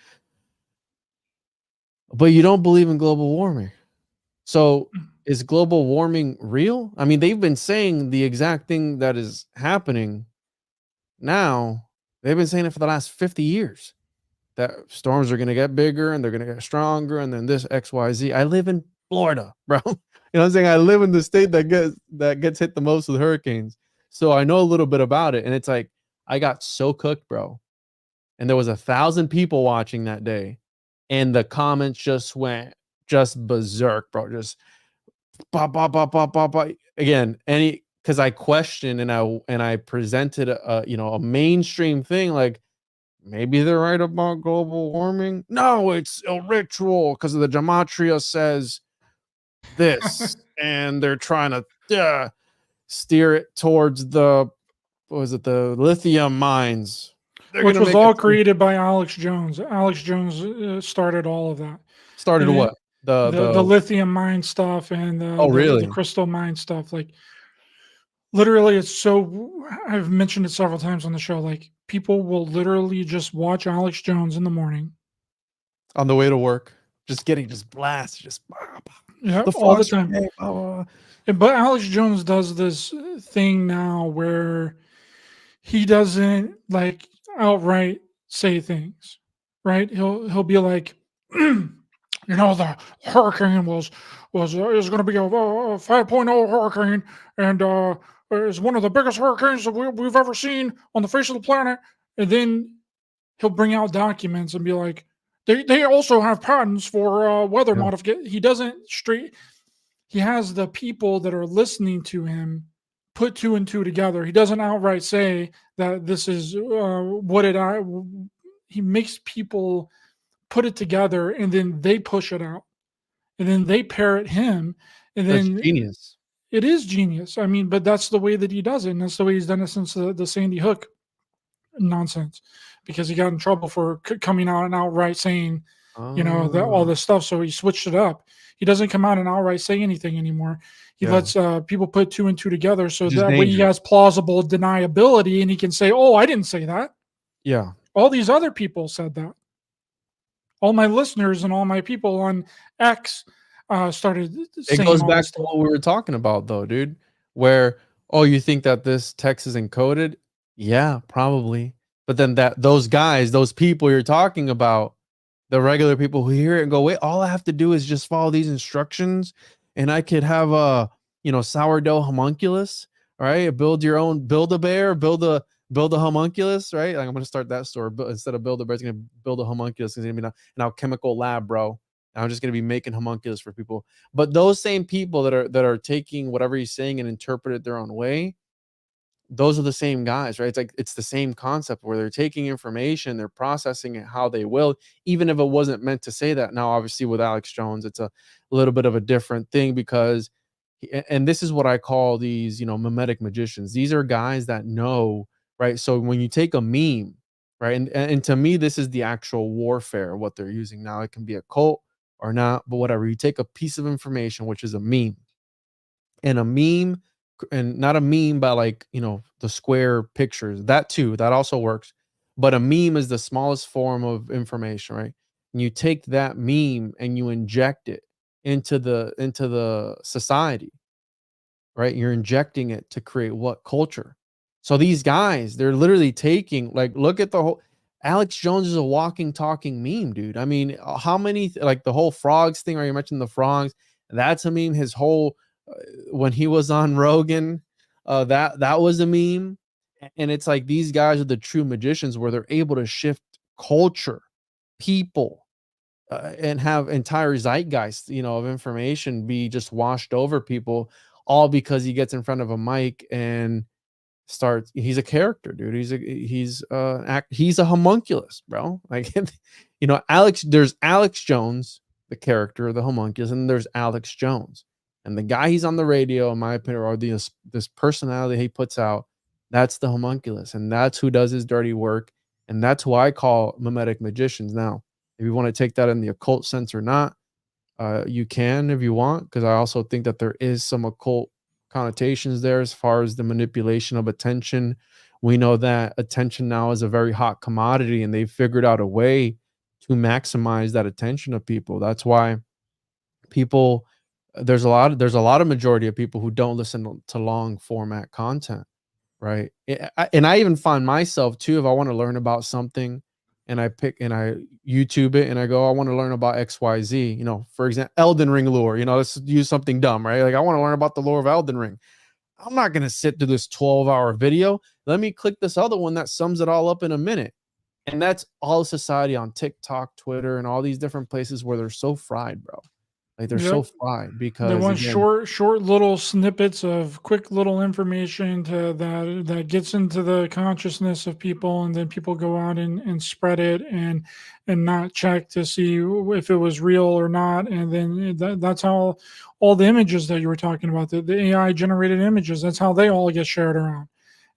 But you don't believe in global warming. So is global warming real? I mean, they've been saying the exact thing that is happening now. They've been saying it for the last 50 years, that storms are going to get bigger and they're going to get stronger. And then this XYZ. I live in Florida, bro. You know what I'm saying? I live in the state that gets hit the most with hurricanes. So I know a little bit about it. And it's like, I got so cooked, bro. And there was 1,000 people watching that day. And the comments just went berserk, bro. Just pop. Again, because I questioned and I presented a mainstream thing, like maybe they're right about global warming. No, it's a ritual because the gematria says this, and they're trying to steer it towards the lithium mines, which was all created by Alex Jones. Alex Jones started all of that. Started what? The lithium mine stuff and the crystal mine stuff. Like literally, it's so, I've mentioned it several times on the show. Like people will literally just watch Alex Jones in the morning on the way to work, just blasted, all the time. But Alex Jones does this thing now where he doesn't like outright say things, right? He'll be like, the hurricane is going to be a 5.0 hurricane, and it's one of the biggest hurricanes that we've ever seen on the face of the planet. And then he'll bring out documents and be like, they also have patents for weather modification. He doesn't he has the people that are listening to him put 2 and 2 together. He doesn't outright say that this is he makes people put it together, and then they push it out, and then they parrot him, and then that's genius. It is genius. I mean, but that's the way that he does it, and that's the way he's done it since the Sandy Hook nonsense, because he got in trouble for coming out and outright saying Oh. all this stuff. So he switched it up. He doesn't come out and outright say anything anymore. He lets people put 2 and 2 together, so that way he has plausible deniability, and he can say, "Oh, I didn't say that. Yeah. All these other people said that. All my listeners and all my people on X started saying." It goes all back this to stuff. what we were talking about, though, dude. Where, oh, you think that this text is encoded? Yeah, probably. But then those guys, those people you're talking about, the regular people who hear it and go, wait, all I have to do is just follow these instructions, and I could have a sourdough homunculus, right? Build a bear, build a homunculus, right? Like, I'm gonna start that store, but instead of build a bear, it's gonna build a homunculus. It's gonna be an alchemical lab, bro. I'm just gonna be making homunculus for people. But those same people that are taking whatever he's saying and interpret it their own way, those are the same guys, right? It's like it's the same concept where they're taking information, they're processing it how they will, even if it wasn't meant to say that. Now, obviously, with Alex Jones, it's a little bit of a different thing because, and this is what I call these, mimetic magicians. These are guys that know, right? So when you take a meme, right, and to me, this is the actual warfare, what they're using now. It can be a cult or not, but whatever. You take a piece of information, which is a meme, and a meme, and not a meme by like the square pictures, that too, that also works, but a meme is the smallest form of information, right? And you take that meme and you inject it into the society, right? You're injecting it to create what culture. So these guys, they're literally taking, like, look at the whole Alex Jones is a walking talking meme, dude. I mean, how many, like the whole frogs thing, or you mentioned the frogs, that's a meme. His whole when he was on Rogan, that was a meme. And it's like these guys are the true magicians where they're able to shift culture, people, and have entire zeitgeist, of information be just washed over people, all because he gets in front of a mic and he's a character, dude. He's a homunculus, bro. Like, there's Alex Jones, the character, the homunculus, and there's Alex Jones. And the guy he's on the radio, in my opinion, or this personality he puts out, that's the homunculus. And that's who does his dirty work. And that's who I call mimetic magicians. Now, if you want to take that in the occult sense or not, you can if you want, because I also think that there is some occult connotations there as far as the manipulation of attention. We know that attention now is a very hot commodity, and they've figured out a way to maximize that attention of people. That's why people, there's a lot of majority of people who don't listen to long format content, right? And I even find myself too, if I want to learn about something and I YouTube it and I go, I want to learn about XYZ, for example, Elden Ring lore, let's use something dumb, right? Like, I want to learn about the lore of Elden Ring. I'm not going to sit through this 12-hour video. Let me click this other one that sums it all up in a minute. And that's all society on TikTok, Twitter, and all these different places where they're so fried, bro. Like, they're so fried because they want short little snippets of quick little information that gets into the consciousness of people, and then people go out and spread it and not check to see if it was real or not. And then that's how all the images that you were talking about, the AI generated images, that's how they all get shared around.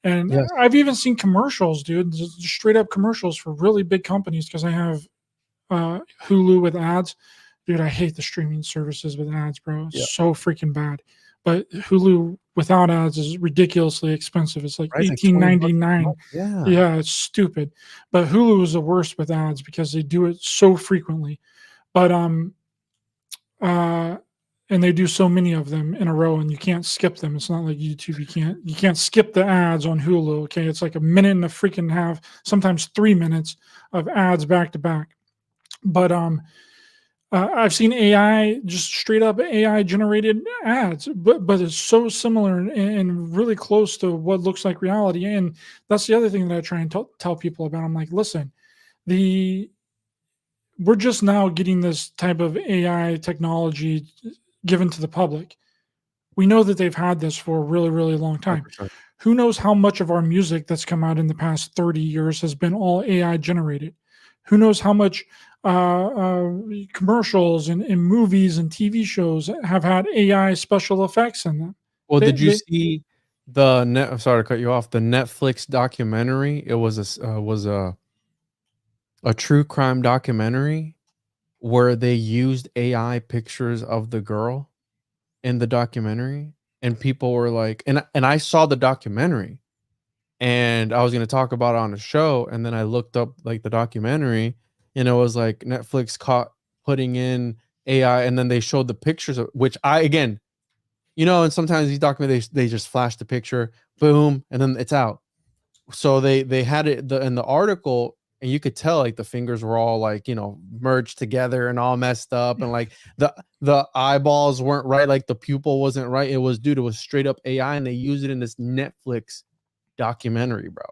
And Yes. I've even seen commercials, dude, just straight up commercials for really big companies, because I have Hulu with ads. Dude, I hate the streaming services with ads, bro. It's so freaking bad. But Hulu without ads is ridiculously expensive. It's like Right, it's like $18.99. Yeah. Yeah, it's stupid. But Hulu is the worst with ads because they do it so frequently. But and they do so many of them in a row, and you can't skip them. It's not like YouTube. You can't skip the ads on Hulu. Okay, it's like a minute and a freaking half, sometimes 3 minutes of ads back to back. But I've seen AI, just straight up AI generated ads, but it's so similar and really close to what looks like reality. And that's the other thing that I try and tell people about. I'm like, listen, we're just now getting this type of AI technology given to the public. We know that they've had this for a really, really long time. 100%. Who knows how much of our music that's come out in the past 30 years has been all AI generated? Who knows how much commercials and movies and TV shows have had AI special effects in them? Well, did you see I'm sorry to cut you off, the Netflix documentary? It was a true crime documentary where they used AI pictures of the girl in the documentary, and people were like, and I saw the documentary, and I was going to talk about it on the show, and then I looked up like the documentary, and it was like Netflix caught putting in AI, and then they showed the pictures of which I again, and sometimes these documentaries they just flash the picture, boom, and then it's out. So they had it in the article, and you could tell like the fingers were all like merged together and all messed up, and like the eyeballs weren't right, like the pupil wasn't right. It was due to a straight up AI, and they used it in this Netflix documentary, bro.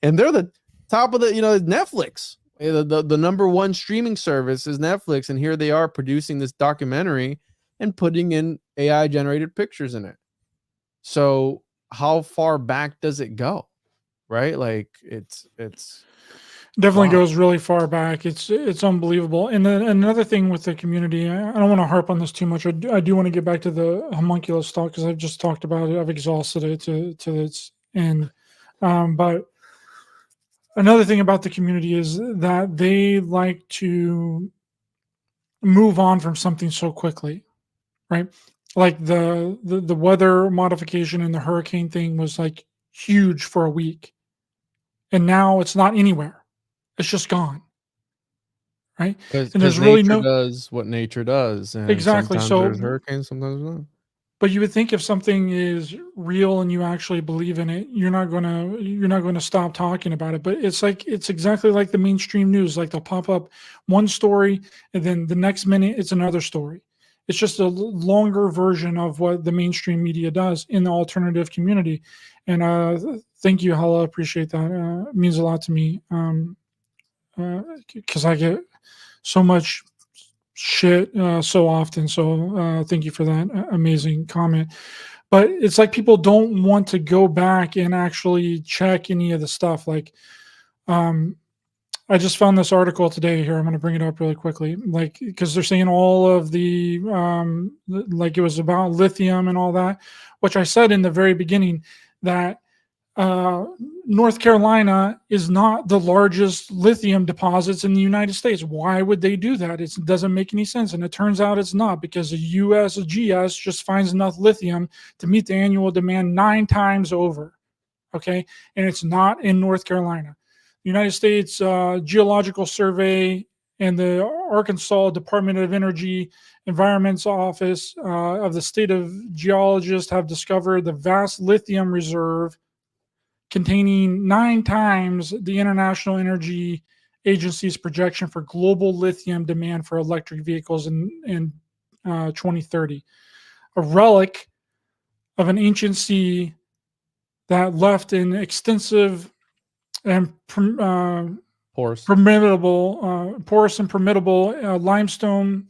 And they're the top of the Netflix. The number one streaming service is Netflix, and here they are producing this documentary and putting in AI generated pictures in it. So how far back does it go? Right? Like it's definitely wow. goes really far back. It's unbelievable. And then another thing with the community, I don't want to harp on this too much. I do want to get back to the homunculus talk because I've just talked about it. I've exhausted it to its end. But another thing about the community is that they like to move on from something so quickly, right? Like the weather modification and the hurricane thing was like huge for a week, and now it's not anywhere. It's just gone, right? And there's Because really nature no does what nature does, and exactly. sometimes there's So, hurricanes, sometimes not. but you would think if something is real and you actually believe in it, you're not gonna stop talking about it. But it's exactly like the mainstream news. Like they'll pop up one story, and then the next minute it's another story. It's just a longer version of what the mainstream media does in the alternative community. And thank you, Hala. Appreciate that. It means a lot to me. Because I get so much shit so often. So thank you for that amazing comment. But it's like people don't want to go back and actually check any of the stuff. Like, I just found this article today here. I'm going to bring it up really quickly. Like, because they're saying all of the, like it was about lithium and all that, which I said in the very beginning that North Carolina is not the largest lithium deposits in the United States. Why would they do that? It doesn't make any sense. And it turns out it's not, because the USGS just finds enough lithium to meet the annual demand 9 times over. Okay. And it's not in North Carolina. The United States Geological Survey and the Arkansas Department of Energy Environment's Office of the State of Geologists have discovered the vast lithium reserve containing 9 times the International Energy Agency's projection for global lithium demand for electric vehicles in 2030. A relic of an ancient sea that left an extensive and Porous. porous and permeable limestone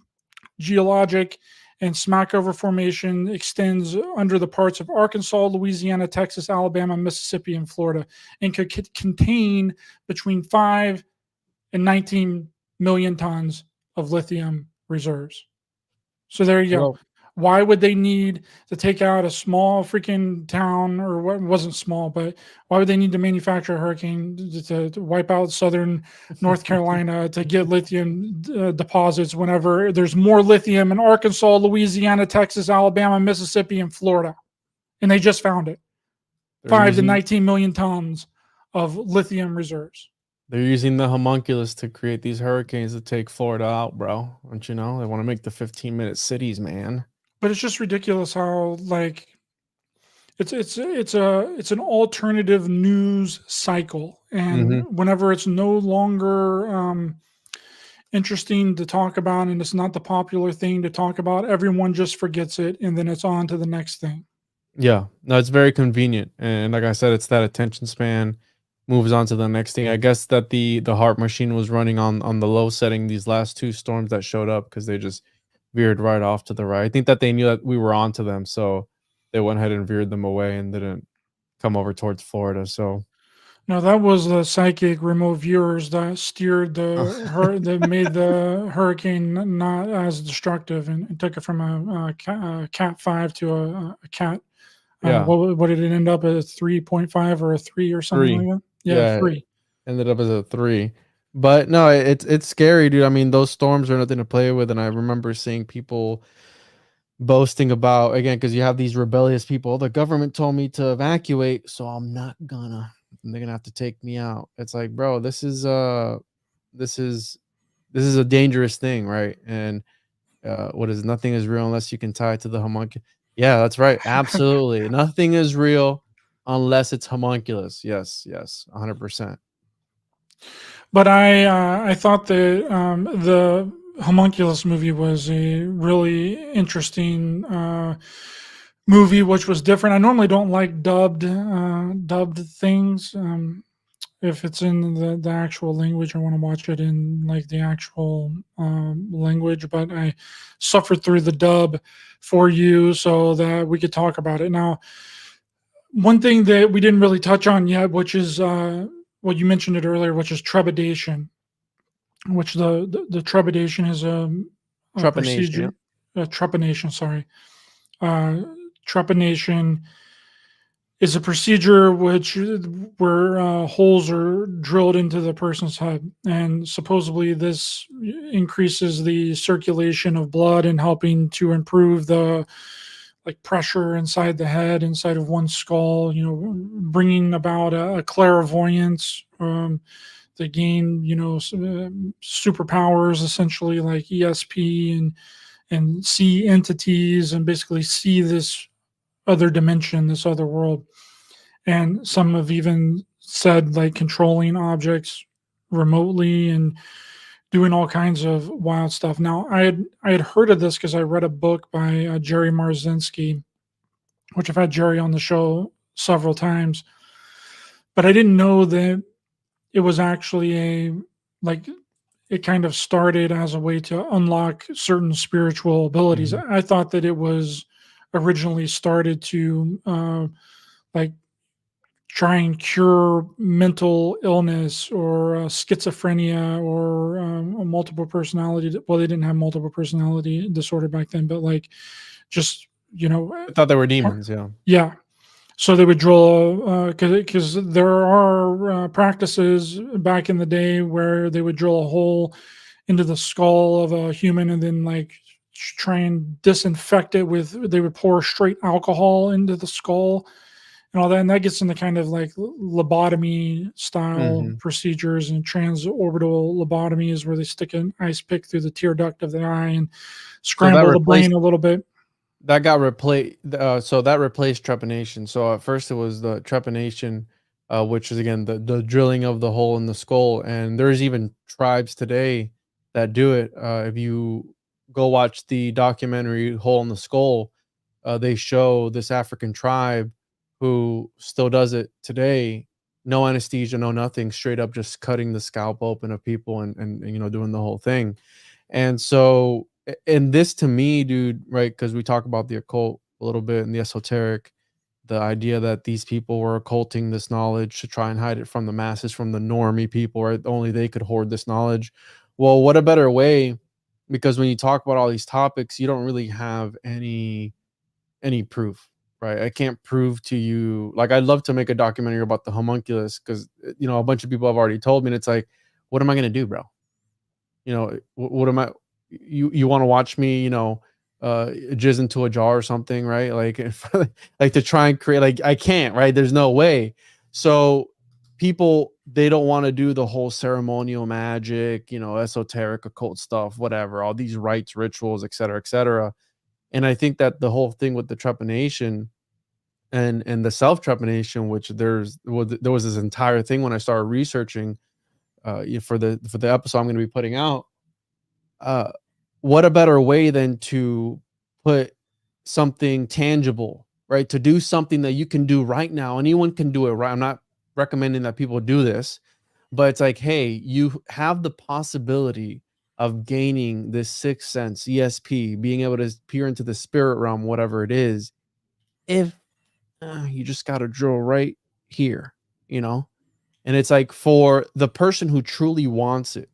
geologic and Smackover Formation extends under the parts of Arkansas, Louisiana, Texas, Alabama, Mississippi, and Florida, and could contain between 5 and 19 million tons of lithium reserves. So there you go. Well, Why would they need to take out a small freaking town, or what wasn't small, but why would they need to manufacture a hurricane to wipe out southern North Carolina to get lithium deposits whenever there's more lithium in Arkansas, Louisiana, Texas, Alabama, Mississippi, and Florida? And they just found it. 5 to 19 million tons of lithium reserves. They're using the homunculus to create these hurricanes to take Florida out, bro. Don't you know? They want to make the 15-minute cities, man. But it's just ridiculous how like it's an alternative news cycle, and whenever it's no longer interesting to talk about and it's not the popular thing to talk about, everyone just forgets it, and then it's on to the next thing. Yeah, no, it's very convenient, and like I said, it's that attention span moves on to the next thing. I guess that the HAARP machine was running on the low setting these last 2 storms that showed up, because they just veered right off to the right. I think that they knew that we were on to them, so they went ahead and veered them away and didn't come over towards Florida. So no, that was the psychic remote viewers that steered that made the hurricane not as destructive and took it from a Cat 5 to a Cat. yeah, What did it end up at? 3.5 or a 3 or something 3. like that? Yeah, 3. Ended up as a 3. But no, it's scary, dude. I mean, those storms are nothing to play with, and I remember seeing people boasting about, again, because you have these rebellious people. The government told me to evacuate, so I'm not gonna. And they're gonna have to take me out. It's like, bro, this is a dangerous thing, right? And what is nothing is real unless you can tie it to the homunculus. Yeah, that's right. Absolutely, nothing is real unless it's homunculus. Yes, 100%. But I thought the Homunculus movie was a really interesting movie, which was different. I normally don't like dubbed things. If it's in the actual language, I want to watch it in like the actual language. But I suffered through the dub for you so that we could talk about it. Now, one thing that we didn't really touch on yet, which is well, you mentioned it earlier, which is trepidation. Which the trepidation is a Trepanation, procedure. Trepanation, sorry. Trepanation is a procedure where holes are drilled into the person's head, and supposedly this increases the circulation of blood and helping to improve the like pressure inside the head, inside of one's skull. You know, bringing about a clairvoyance. They gain, you know, superpowers essentially like ESP and see entities and basically see this other dimension, this other world. And some have even said like controlling objects remotely and doing all kinds of wild stuff. Now, I had heard of this because I read a book by Jerry Marzinsky, which I've had Jerry on the show several times, but I didn't know that it was actually like it kind of started as a way to unlock certain spiritual abilities. I thought that it was originally started to like try and cure mental illness or schizophrenia or a multiple personality. Well, they didn't have multiple personality disorder back then, but like just, you know, I thought they were demons. Yeah. Yeah. So they would drill because there are practices back in the day where they would drill a hole into the skull of a human and then like try and disinfect it with, they would pour straight alcohol into the skull and all that. And that gets into kind of like lobotomy style procedures, and transorbital lobotomy is where they stick an ice pick through the tear duct of the eye and scramble the brain a little bit. That got replaced. So that replaced trepanation. So at first it was the trepanation, which is again the drilling of the hole in the skull. And there's even tribes today that do it. If you go watch the documentary Hole in the Skull, they show this African tribe who still does it today. No anesthesia, no nothing, straight up just cutting the scalp open of people and you know, doing the whole thing. And so, and this to me, dude, right? Because we talk about the occult a little bit and the esoteric, the idea that these people were occulting this knowledge to try and hide it from the masses, from the normie people, right? Only they could hoard this knowledge. Well, what a better way? Because when you talk about all these topics, you don't really have any proof, right? I can't prove to you. Like, I'd love to make a documentary about the homunculus because, you know, a bunch of people have already told me, and it's like, what am I gonna do, bro? You know, what am I? You want to watch me, you know, jizz into a jar or something, right? Like, like to try and create, like, I can't, right? There's no way. So people, they don't want to do the whole ceremonial magic, you know, esoteric occult stuff, whatever, all these rites, rituals, et cetera, et cetera. And I think that the whole thing with the trepanation and the self trepanation, which there was this entire thing when I started researching for the episode I'm going to be putting out. What a better way than to put something tangible, right? To do something that you can do right now. Anyone can do it, right? I'm not recommending that people do this, but it's like, hey, you have the possibility of gaining this sixth sense, ESP, being able to peer into the spirit realm, whatever it is, if you just got to drill right here, you know? And it's like, for the person who truly wants it,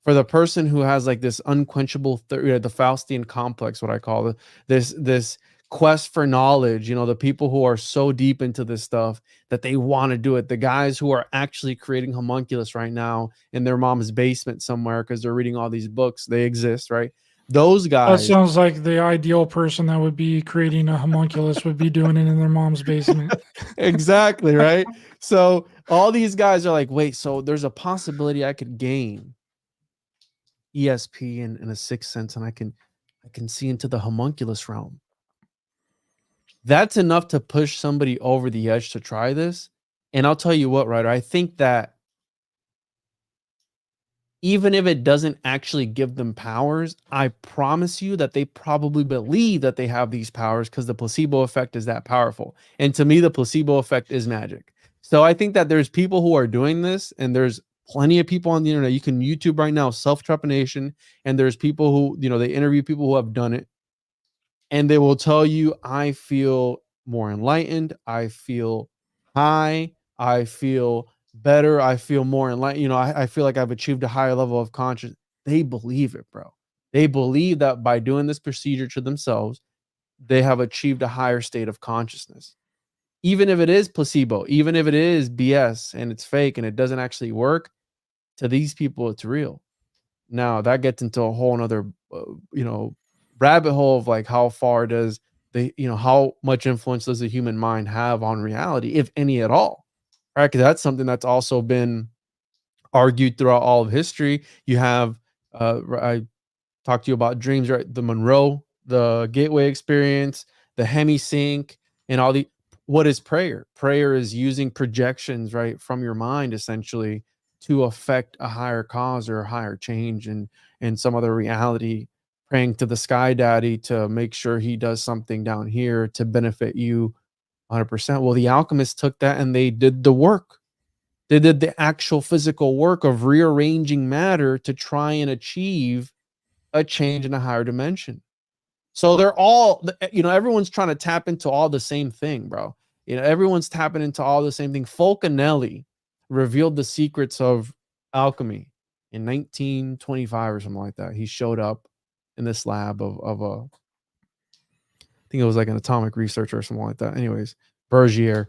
for the person who has like this unquenchable the Faustian complex, what I call it, this quest for knowledge, the people who are so deep into this stuff that they want to do it, the guys who are actually creating Homunculus right now in their mom's basement somewhere because they're reading all these books, they exist, right? Those That guys. sounds like the ideal person that would be creating a homunculus would be doing it in their mom's basement. Exactly, right? So all these guys are like, wait, so there's a possibility I could gain ESP and a sixth sense, and I can see into the homunculus realm. That's enough to push somebody over the edge to try this. And I'll tell you what, Ryder, I think that even if it doesn't actually give them powers, I promise you that they probably believe that they have these powers because the placebo effect is that powerful. And to me, the placebo effect is magic. So I think that there's people who are doing this, and there's plenty of people on the internet. You can YouTube right now, self-trepanation, and there's people who, they interview people who have done it. And they will tell you, I feel more enlightened. I feel high. I feel better. I feel more enlightened. I feel like I've achieved a higher level of consciousness. They believe it, bro. They believe that by doing this procedure to themselves, they have achieved a higher state of consciousness. Even if it is placebo, even if it is BS and it's fake and it doesn't actually work, to these people, it's real. Now that gets into a whole nother, rabbit hole of like how far does how much influence does the human mind have on reality, if any at all, right? Because that's something that's also been argued throughout all of history. You have I talked to you about dreams, right? The Monroe, the Gateway experience, the Hemisync, and all the what is prayer? Prayer is using projections, right, from your mind essentially to affect a higher cause or a higher change in some other reality. Praying to the sky daddy to make sure he does something down here to benefit you 100%. Well, the alchemists took that and they did the work. They did the actual physical work of rearranging matter to try and achieve a change in a higher dimension. So they're all, everyone's trying to tap into all the same thing, bro. Everyone's tapping into all the same thing. Fulcanelli revealed the secrets of alchemy in 1925 or something like that. He showed up in this lab of a, I think it was like an atomic researcher or something like that. Anyways, Bergier.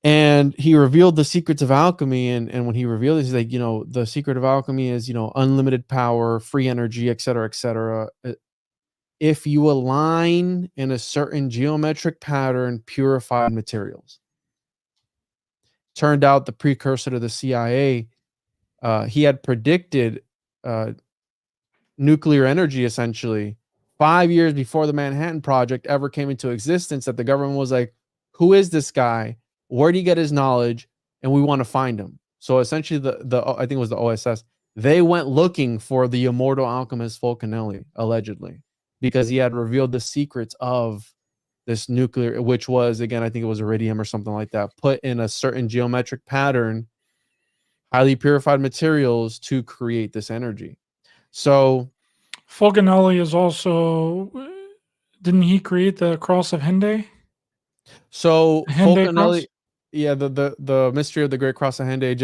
And he revealed the secrets of alchemy. And when he revealed it, he's like, the secret of alchemy is, unlimited power, free energy, et cetera, et cetera. If you align in a certain geometric pattern, purified materials. Turned out the precursor to the CIA, he had predicted nuclear energy essentially 5 years before the Manhattan Project ever came into existence, that the government was like, who is this guy? Where did he get his knowledge? And we want to find him. So essentially the I think it was the OSS, they went looking for the immortal alchemist Fulcanelli, allegedly, because he had revealed the secrets of this nuclear, which was, again, I think it was iridium or something like that, put in a certain geometric pattern, highly purified materials to create this energy. So Fulcanelli is also, didn't he create the cross of Henday? So Henday Fulcanelli, cross? yeah, the mystery of the Great Cross of Henday,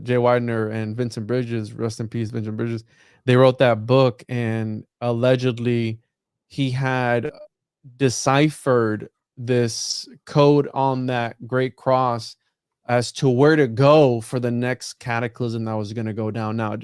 Jay Widener and Vincent Bridges, rest in peace, Vincent Bridges. They wrote that book, and allegedly he had deciphered this code on that Great Cross as to where to go for the next cataclysm that was going to go down. Now,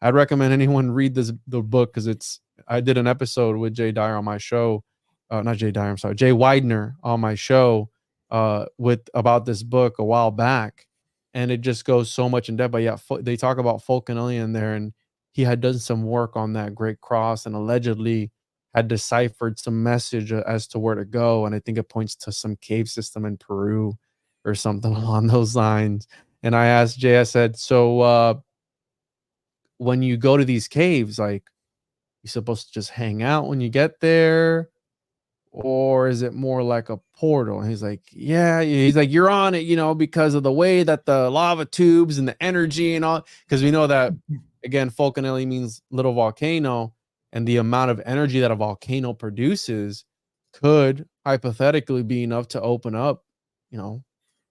I'd recommend anyone read the book, because I did an episode with Jay Dyer on my show, not Jay Dyer, I'm sorry, Jay Widener on my show about this book a while back, and it just goes so much in depth. But yeah, they talk about Fulcanelli in there, and he had done some work on that Great Cross and allegedly had deciphered some message as to where to go, and I think it points to some cave system in Peru or something along those lines. And I asked Jay, I said, so when you go to these caves, like, you're supposed to just hang out when you get there, or is it more like a portal? And he's like, yeah. He's like, you're on it, because of the way that the lava tubes and the energy and all, because we know that, again, Fulcanelli means little volcano, and the amount of energy that a volcano produces could hypothetically be enough to open up,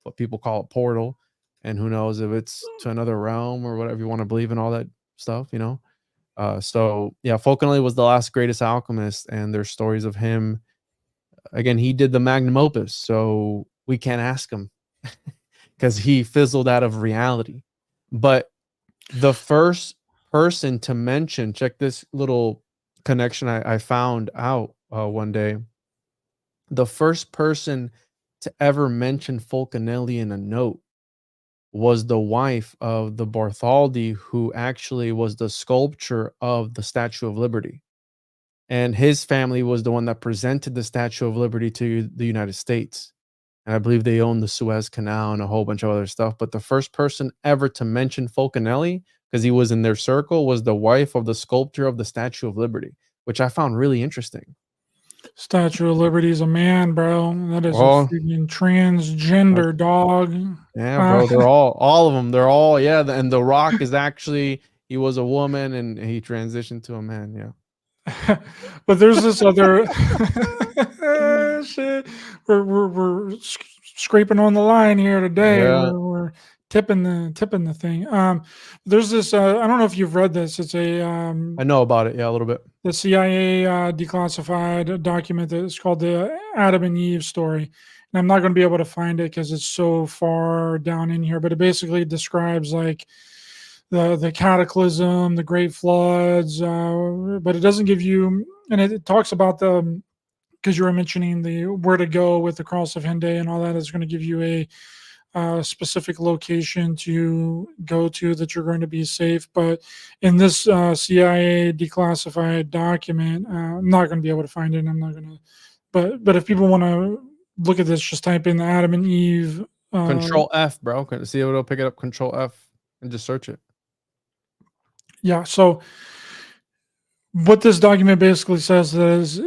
what people call a portal. And who knows if it's to another realm or whatever you want to believe in, all that stuff, so yeah, Fulcanelli was the last greatest alchemist, and there's stories of him again, he did the magnum opus, so we can't ask him because he fizzled out of reality. But the first person to mention, check this little connection I found out one day. The first person to ever mention Fulcanelli in a note was the wife of the Bartholdi, who actually was the sculptor of the Statue of Liberty. And his family was the one that presented the Statue of Liberty to the United States. And I believe they owned the Suez Canal and a whole bunch of other stuff. But the first person ever to mention Fulcanelli, because he was in their circle, was the wife of the sculptor of the Statue of Liberty, which I found really interesting. Statue of Liberty is a man, bro. That is Oh. a freaking transgender dog. Yeah, bro. They're all of them. They're all, yeah. And The Rock is actually, he was a woman and he transitioned to a man. Yeah. But there's this other shit. We're scraping on the line here today. Yeah. We're tipping the thing. There's this. I don't know if you've read this. It's a. I know about it. Yeah, a little bit. The CIA declassified document that's called the Adam and Eve story. And I'm not going to be able to find it because it's so far down in here. But it basically describes like the cataclysm, the great floods, but it doesn't give you, and it talks about the, because you were mentioning the where to go with the cross of Henday and all that is going to give you a specific location to go to that you're going to be safe. But in this CIA declassified document, I'm not going to be able to find it. And I'm not going to, but if people want to look at this, just type in the Adam and Eve. Control F, bro. See if it'll pick it up. Control F and just search it. Yeah. So what this document basically says is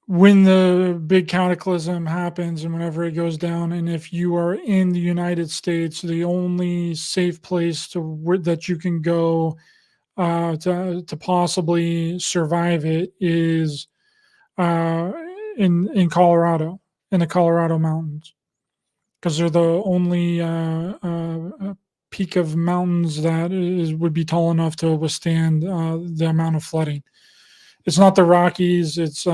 when the big cataclysm happens and whenever it goes down, and if you are in the United States, the only safe place that you can go to possibly survive it is in Colorado, in the Colorado mountains, because they're the only peak of mountains that would be tall enough to withstand the amount of flooding. It's not the Rockies. It's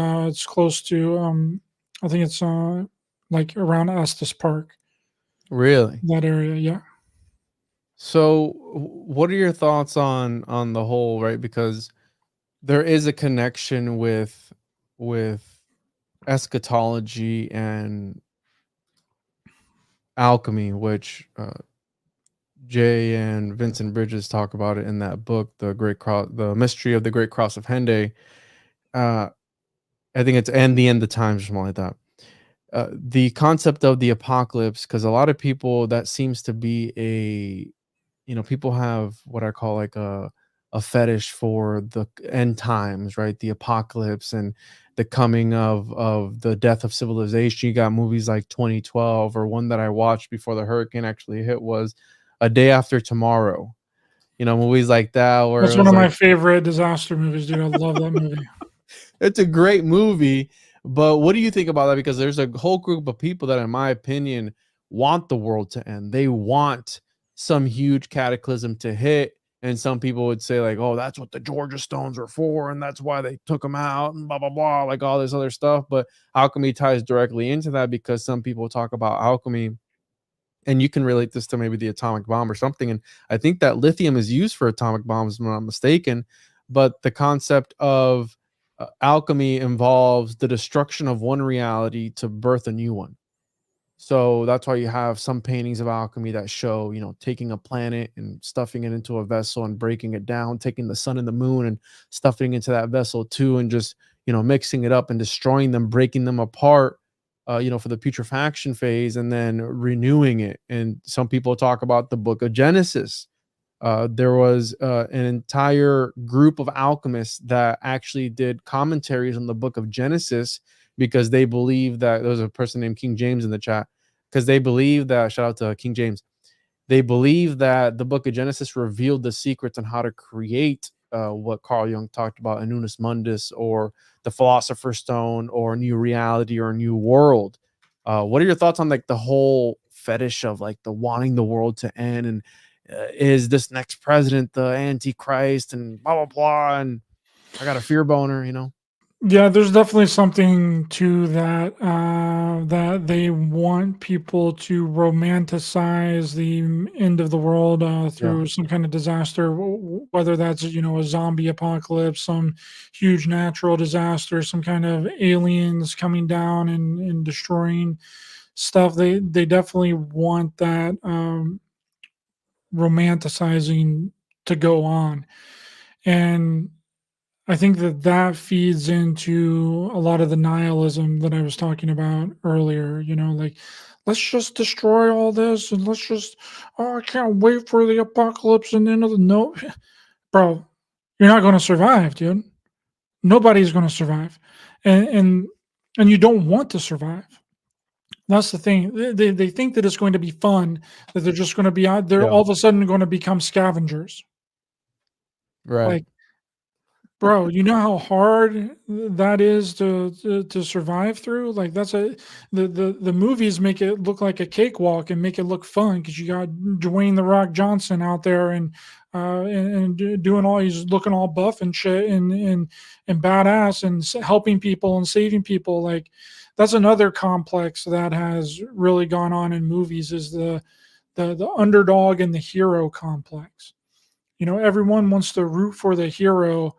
close to I think it's like around Estes Park. Really? That area, yeah. So what are your thoughts on the whole, right? Because there is a connection with eschatology and alchemy, which Jay and Vincent Bridges talk about it in that book, The Mystery of the Great Cross of Henday. I think it's And the End of Times or something like that. The concept of the apocalypse, because a lot of people, that seems to be people have what I call like a fetish for the end times, right? The apocalypse and the coming of the death of civilization. You got movies like 2012, or one that I watched before the hurricane actually hit was A Day After Tomorrow. Movies like that. Where that's one of my favorite disaster movies, dude. I love that movie. It's a great movie, but what do you think about that? Because there's a whole group of people that, in my opinion, want the world to end. They want some huge cataclysm to hit, and some people would say like, oh, that's what the Georgia Stones are for, and that's why they took them out, and blah blah blah, like all this other stuff. But alchemy ties directly into that, because some people talk about alchemy, and you can relate this to maybe the atomic bomb or something, and I think that lithium is used for atomic bombs, if I'm not mistaken. But the concept of alchemy involves the destruction of one reality to birth a new one. So that's why you have some paintings of alchemy that show, taking a planet and stuffing it into a vessel and breaking it down, taking the sun and the moon and stuffing into that vessel too, and just, mixing it up and destroying them, breaking them apart, for the putrefaction phase, and then renewing it. And some people talk about the book of Genesis. There was an entire group of alchemists that actually did commentaries on the book of Genesis, because they believe that there was a person named King James in the chat, because they believe that, shout out to King James, they believe that the book of Genesis revealed the secrets on how to create what Carl Jung talked about, Annunus Mundus, or the Philosopher's Stone, or a new reality, or a new world. What are your thoughts on like the whole fetish of like the wanting the world to end, and is this next president the Antichrist, and blah blah blah, and I got a fear boner, Yeah, there's definitely something to that, that they want people to romanticize the end of the world Yeah. through some kind of disaster, whether that's, a zombie apocalypse, some huge natural disaster, some kind of aliens coming down and destroying stuff. They definitely want that romanticizing to go on. And I think that that feeds into a lot of the nihilism that I was talking about earlier. Like, let's just destroy all this and let's just, oh, I can't wait for the apocalypse and end of the no, bro, you're not going to survive, dude. Nobody's going to survive, and you don't want to survive. That's the thing. They think that it's going to be fun, that they're just going to be out there Yeah. all of a sudden going to become scavengers. Right. Like, bro, you know how hard that is to survive through? Like that's the movies make it look like a cakewalk and make it look fun because you got Dwayne the Rock Johnson out there and doing all he's looking all buff and shit and badass and helping people and saving people. Like that's another complex that has really gone on in movies is the underdog and the hero complex. Everyone wants to root for the hero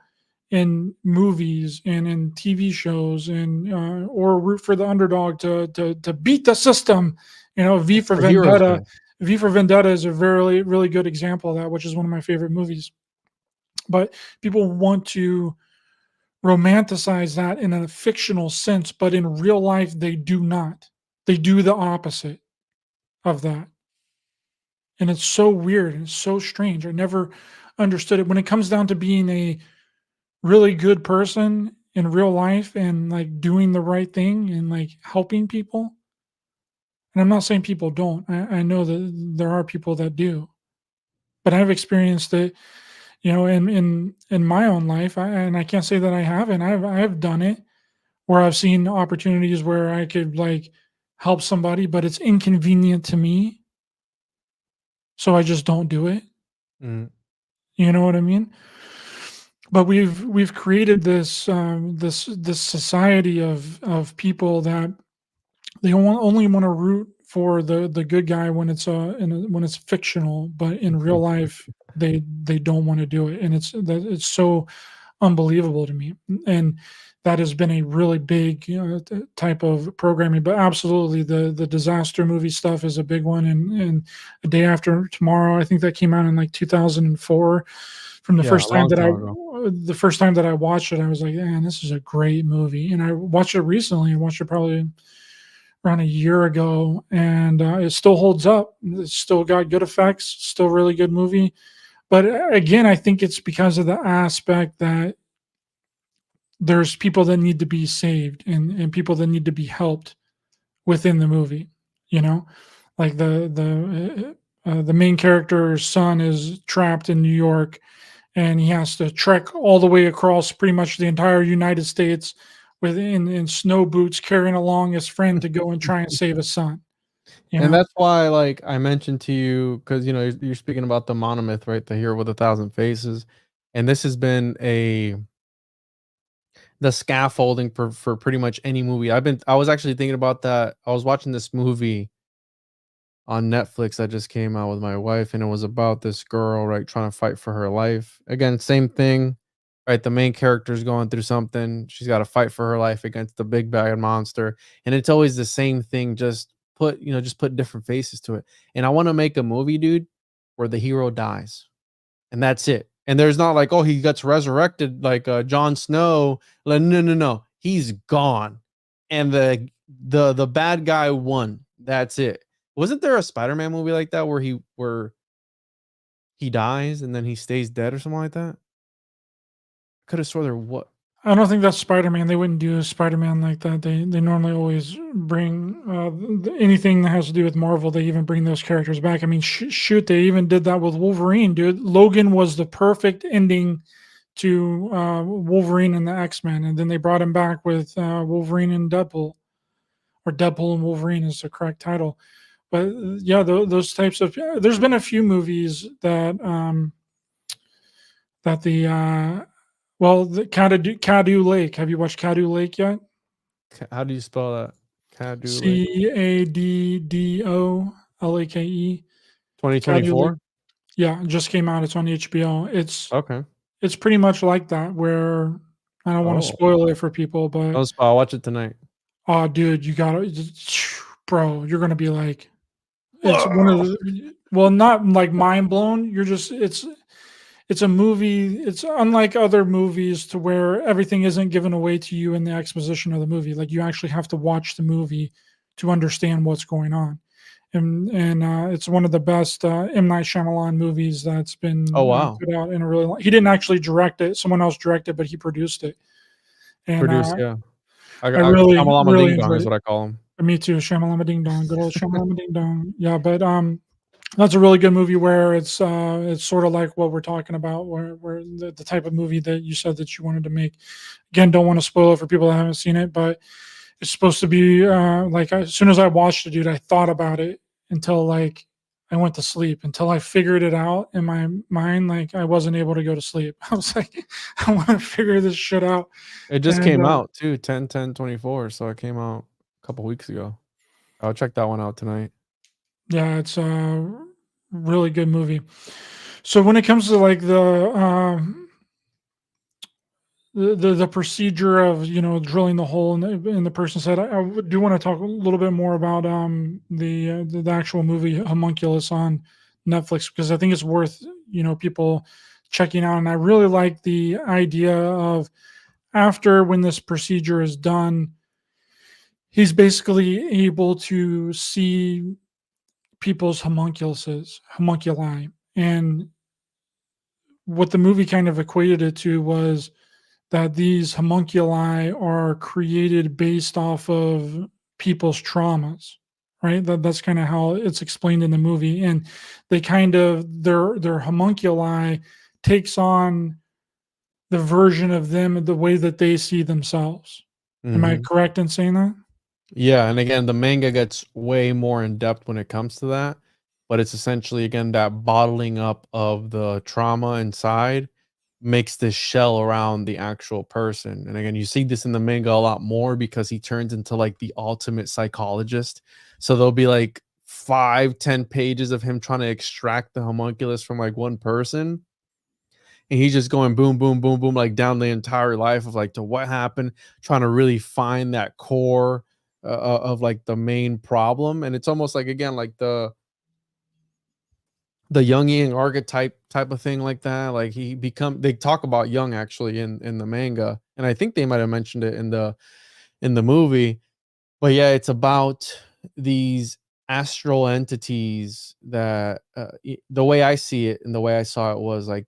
in movies and in TV shows and or root for the underdog to beat the system. V for The hero's Vendetta. journey. V for Vendetta is a very really good example of that, which is one of my favorite movies. But people want to romanticize that in a fictional sense, but in real life they do not. They do the opposite of that. And it's so weird and it's so strange. I never understood it when it comes down to being a really good person in real life and like doing the right thing and like helping people. And I'm not saying people don't. I know that there are people that do, but I've experienced it, in my own life. And I can't say that I haven't. I've done it where I've seen opportunities where I could like help somebody, but it's inconvenient to me, so I just don't do it. Mm. You know what I mean? But we've created this society of people that they only want to root for the good guy when when it's fictional, but in real life they don't want to do it, and it's so unbelievable to me. And that has been a really big type of programming. But absolutely, the disaster movie stuff is a big one. And A Day After Tomorrow, I think that came out in like 2004. From Yeah, a long time ago. the first time that I watched it, I was like, man, this is a great movie. And I watched it recently. I watched it probably around a year ago, and it still holds up. It's still got good effects. Still really good movie. But again, I think it's because of the aspect that there's people that need to be saved and people that need to be helped within the movie. Like the main character's son is trapped in New York, and he has to trek all the way across pretty much the entire United States in snow boots, carrying along his friend to go and try and save his son. And that's why, like I mentioned to you, because you're speaking about the monomyth, right? The hero with 1,000 faces, and this has been the scaffolding for pretty much any movie. I was actually thinking about that. I was watching this movie on Netflix that just came out with my wife, and it was about this girl, right, trying to fight for her life. Again, same thing, right? The main character is going through something. She's got to fight for her life against the big bad monster, and it's always the same thing. Just put different faces to it. And I want to make a movie, dude, where the hero dies, and that's it. And there's not like, oh, he gets resurrected like Jon Snow. Like, no, he's gone, and the bad guy won. That's it. Wasn't there a Spider-Man movie like that where he dies and then he stays dead or something like that? Could have swore there what? I don't think that's Spider-Man. They wouldn't do a Spider-Man like that. They normally always bring anything that has to do with Marvel. They even bring those characters back. I mean, shoot, they even did that with Wolverine, dude. Logan was the perfect ending to Wolverine and the X-Men, and then they brought him back with Wolverine and Deadpool, or Deadpool and Wolverine is the correct title. But yeah, those types of there's been a few movies that that the Well, the Cadu Lake. Have you watched Cadu Lake yet? How do you spell that? Cadu Lake. Caddolake. Cadu Lake. 2024. Yeah, it just came out. It's on HBO. Okay. It's pretty much like that, where I don't want to Oh, spoil it for people, but don't spoil. I'll watch it tonight. oh, dude, you gotta, bro, you're gonna be like, it's one of the, well, not like mind blown. You're just, it's a movie. It's unlike other movies to where everything isn't given away to you in the exposition of the movie. Like you actually have to watch the movie to understand what's going on. And it's one of the best M. Night Shyamalan movies that's been Oh wow. put out in a really long. He didn't actually direct it; someone else directed, but he produced it. And Produced, yeah. I really, Shamalama really Ding Dong enjoyed is it. what I call him. Me too, Shamalama Ding Dong, good old Shamalama Ding Dong. Yeah, but that's a really good movie where it's sort of like what we're talking about, where the type of movie that you said that you wanted to make. Again, don't want to spoil it for people that haven't seen it, but it's supposed to be like as soon as I watched it, dude, I thought about it until like I went to sleep, until I figured it out in my mind. Like I wasn't able to go to sleep. I was like, I want to figure this shit out. It just And, came out too, 10/10/24. So it came out a couple weeks ago. I'll check that one out tonight. Yeah, it's a really good movie. So when it comes to like the procedure of drilling the hole in the person's head, I do want to talk a little bit more about the actual movie Homunculus on Netflix, because I think it's worth people checking out. And I really like the idea of after when this procedure is done, he's basically able to see people's homunculi, and what the movie kind of equated it to was that these homunculi are created based off of people's traumas, right? That's kind of how it's explained in the movie. And they kind of their homunculi takes on the version of them, the way that they see themselves. Am I correct in saying that? Yeah, and again, the manga gets way more in depth when it comes to that, but it's essentially again that bottling up of the trauma inside makes this shell around the actual person. And again, you see this in the manga a lot more because he turns into like the ultimate psychologist. So there'll be like 5-10 pages of him trying to extract the homunculus from like one person, and he's just going boom, boom, boom, boom, like down the entire life of like to what happened, trying to really find that core of like the main problem. And it's almost like again like the Jungian archetype type of thing like that. Like they talk about Jung actually in the manga, and I think they might have mentioned it in the movie. But yeah, it's about these astral entities that the way I see it and the way I saw it was like,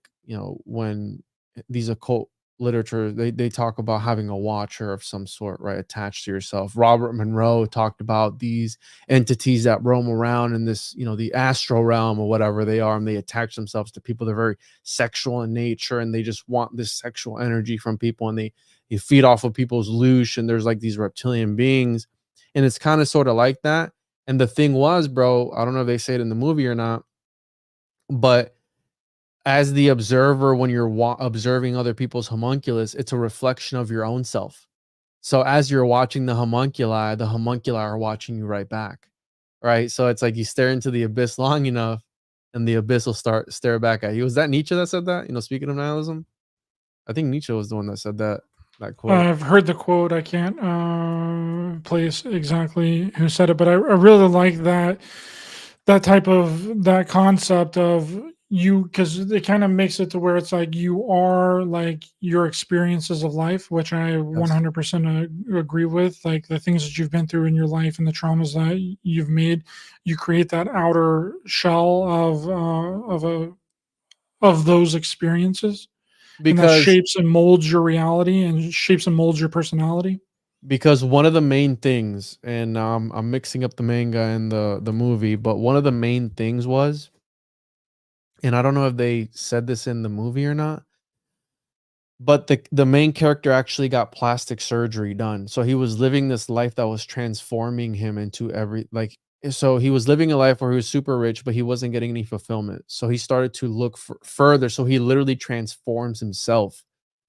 when these occult literature, they talk about having a watcher of some sort, right, attached to yourself. Robert Monroe talked about these entities that roam around in this, the astral realm or whatever they are, and they attach themselves to people. They're very sexual in nature, and they just want this sexual energy from people, and they feed off of people's loosh, and there's like these reptilian beings, and it's kind of sort of like that. And the thing was, bro, I don't know if they say it in the movie or not, but as the observer, when you're observing other people's homunculus, it's a reflection of your own self. So as you're watching the homunculi are watching you right back, right? So it's like you stare into the abyss long enough, and the abyss will stare back at you. Was that Nietzsche that said that? Speaking of nihilism, I think Nietzsche was the one that said that quote. I've heard the quote. I can't place exactly who said it, but I really like that concept of you, because it kind of makes it to where it's like you are like your experiences of life, which I 100% agree with. Like the things that you've been through in your life and the traumas that you've made, you create that outer shell of those experiences, and that Because shapes and molds your reality and shapes and molds your personality. Because one of the main things, and I'm mixing up the manga and the movie, but one of the main things was, and I don't know if they said this in the movie or not, but the main character actually got plastic surgery done. So he was living this life that was transforming him into so he was living a life where he was super rich, but he wasn't getting any fulfillment. So he started to look further. So he literally transforms himself.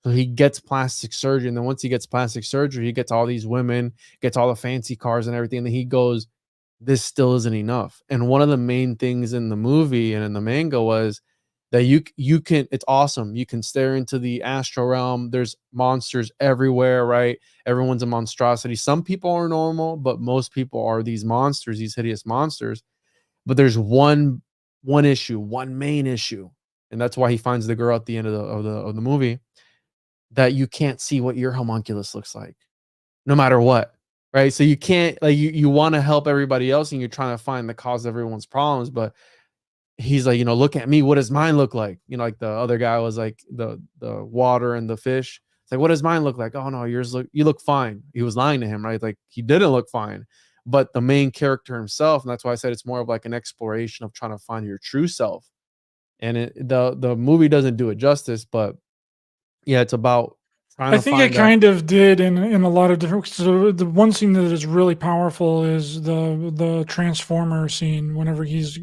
So he gets plastic surgery, and then once he gets plastic surgery, he gets all these women, gets all the fancy cars and everything, and then he goes, this still isn't enough. And one of the main things in the movie and in the manga was that you can, it's awesome. You can stare into the astral realm. There's monsters everywhere, right? Everyone's a monstrosity. Some people are normal, but most people are these monsters, these hideous monsters. But there's one issue, one main issue, and that's why he finds the girl at the end of the movie, that you can't see what your homunculus looks like, no matter what. Right. So you can't, like, you want to help everybody else and you're trying to find the cause of everyone's problems. But he's like, look at me. What does mine look like? Like the other guy was like the water and the fish. It's like, what does mine look like? Oh no, you look fine. He was lying to him, right? Like he didn't look fine. But the main character himself, and that's why I said it's more of like an exploration of trying to find your true self. And the movie doesn't do it justice, but yeah, it's about trying I to think it find that. kind of did in a lot of different. So the one scene that is really powerful is the transformer scene. Whenever he's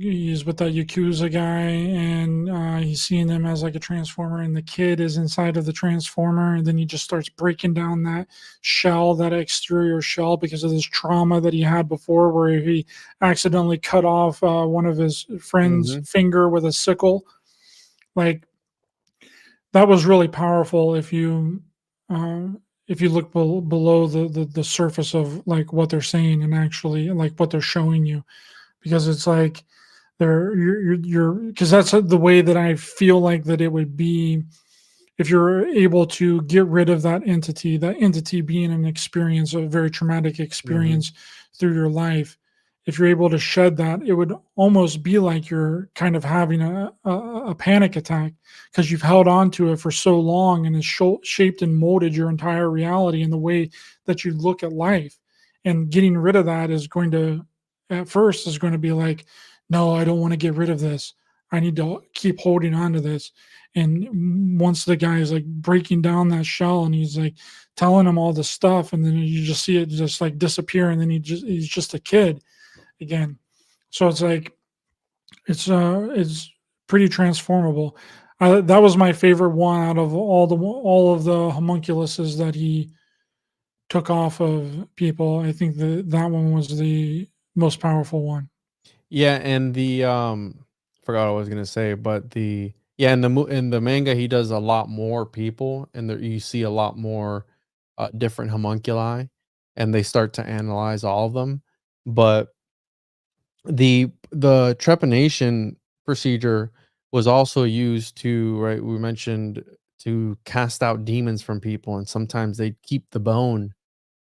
with that Yakuza guy and he's seeing them as like a transformer, and the kid is inside of the transformer, and then he just starts breaking down that shell, that exterior shell, because of this trauma that he had before, where he accidentally cut off one of his friend's finger with a sickle. Like, that was really powerful if you look below the surface of like what they're saying and actually like what they're showing you, because it's like you're because that's the way that I feel like that it would be if you're able to get rid of that entity being an experience, a very traumatic experience through your life. If you're able to shed that, it would almost be like you're kind of having a panic attack, because you've held on to it for so long and it's shaped and molded your entire reality and the way that you look at life. And getting rid of that is going to, at first, is going to be like, no, I don't want to get rid of this. I need to keep holding on to this. And once the guy is like breaking down that shell and he's like telling him all the stuff, and then you just see it just like disappear, and then he's just a kid again. So it's like it's pretty transformable. That was my favorite one out of all of the homunculuses that he took off of people. I think that one was the most powerful one. Yeah, and the forgot what I was gonna say, but in the manga he does a lot more people, and there you see a lot more different homunculi, and they start to analyze all of them. But the trepanation procedure was also used to, right, we mentioned, to cast out demons from people, and sometimes they keep the bone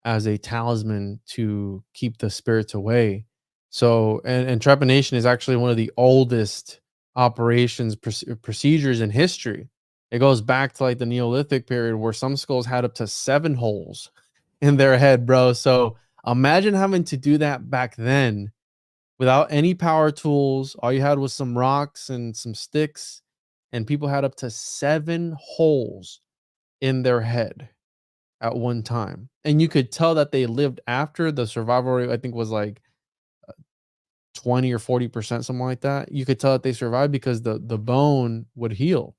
as a talisman to keep the spirits away. So, and trepanation is actually one of the oldest operations procedures in history. It goes back to like the Neolithic period, where some skulls had up to 7 holes in their head, bro. So imagine having to do that back then without any power tools. All you had was some rocks and some sticks, and people had up to 7 holes in their head at one time. And you could tell that they lived after. The survival rate, I think, was like 20 or 40%, something like that. You could tell that they survived because the bone would heal,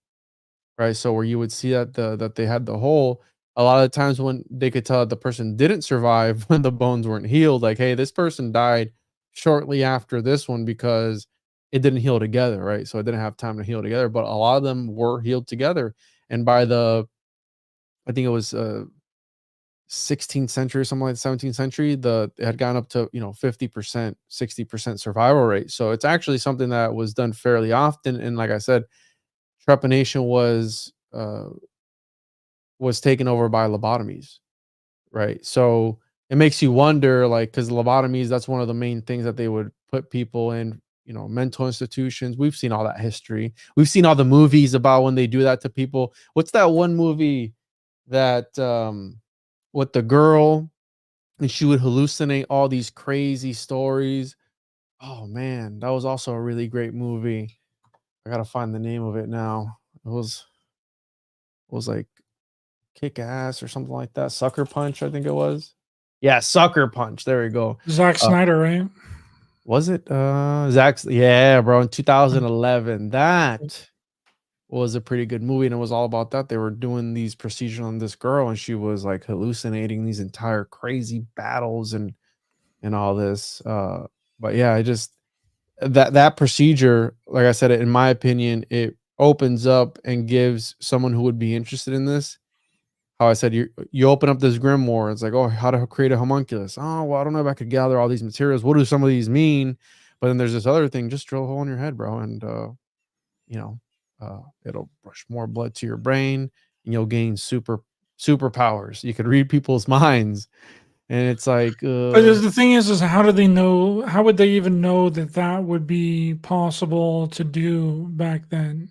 right? So where you would see that that they had the hole, a lot of the times when they could tell that the person didn't survive when the bones weren't healed, like, hey, this person died shortly after this one because it didn't heal together, right? So it didn't have time to heal together. But a lot of them were healed together, and by I think it was 16th century, something like the 17th century, it had gone up to 50%, 60% survival rate. So it's actually something that was done fairly often. And like I said, trepanation was taken over by lobotomies, right? So it makes you wonder, like, because lobotomies, that's one of the main things that they would put people in, mental institutions. We've seen all that history. We've seen all the movies about when they do that to people. What's that one movie that with the girl, and she would hallucinate all these crazy stories? Oh man, that was also a really great movie. I gotta find the name of it now. It was like Kick Ass or something like that. Sucker Punch, I think it was. Yeah, Sucker Punch. There we go. Zack Snyder, right? Was it Zach's? Yeah, bro, in 2011. That was a pretty good movie, and it was all about that. They were doing these procedures on this girl, and she was like hallucinating these entire crazy battles and all this. But yeah, I just that procedure, like I said, in my opinion, it opens up and gives someone who would be interested in this. How I said, you open up this grimoire. It's like, oh, how to create a homunculus. Oh, well, I don't know if I could gather all these materials. What do some of these mean? But then there's this other thing. Just drill a hole in your head, bro, and you know, it'll rush more blood to your brain, and you'll gain superpowers. You could read people's minds, and it's like, But the thing is how do they know? How would they even know that that would be possible to do back then?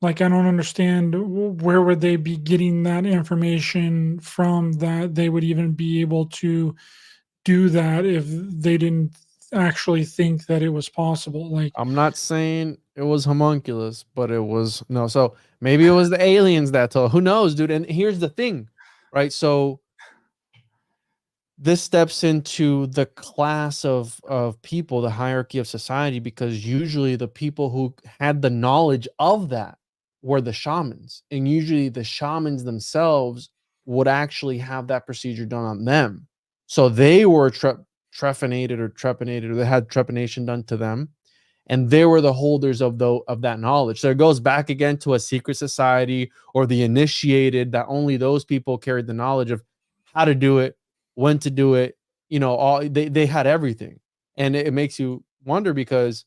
Like, I don't understand where would they be getting that information from that they would even be able to do that if they didn't actually think that it was possible. Like, I'm not saying it was homunculus, but it was no. So maybe it was the aliens that told. Who knows, dude? And here's the thing, right? So this steps into the class of people, the hierarchy of society, because usually the people who had the knowledge of that were the shamans, and usually the shamans themselves would actually have that procedure done on them. So they were trepanated, or they had trepanation done to them, and they were the holders of that knowledge. So it goes back again to a secret society or the initiated, that only those people carried the knowledge of how to do it, when to do it. All they had everything. And it makes you wonder, because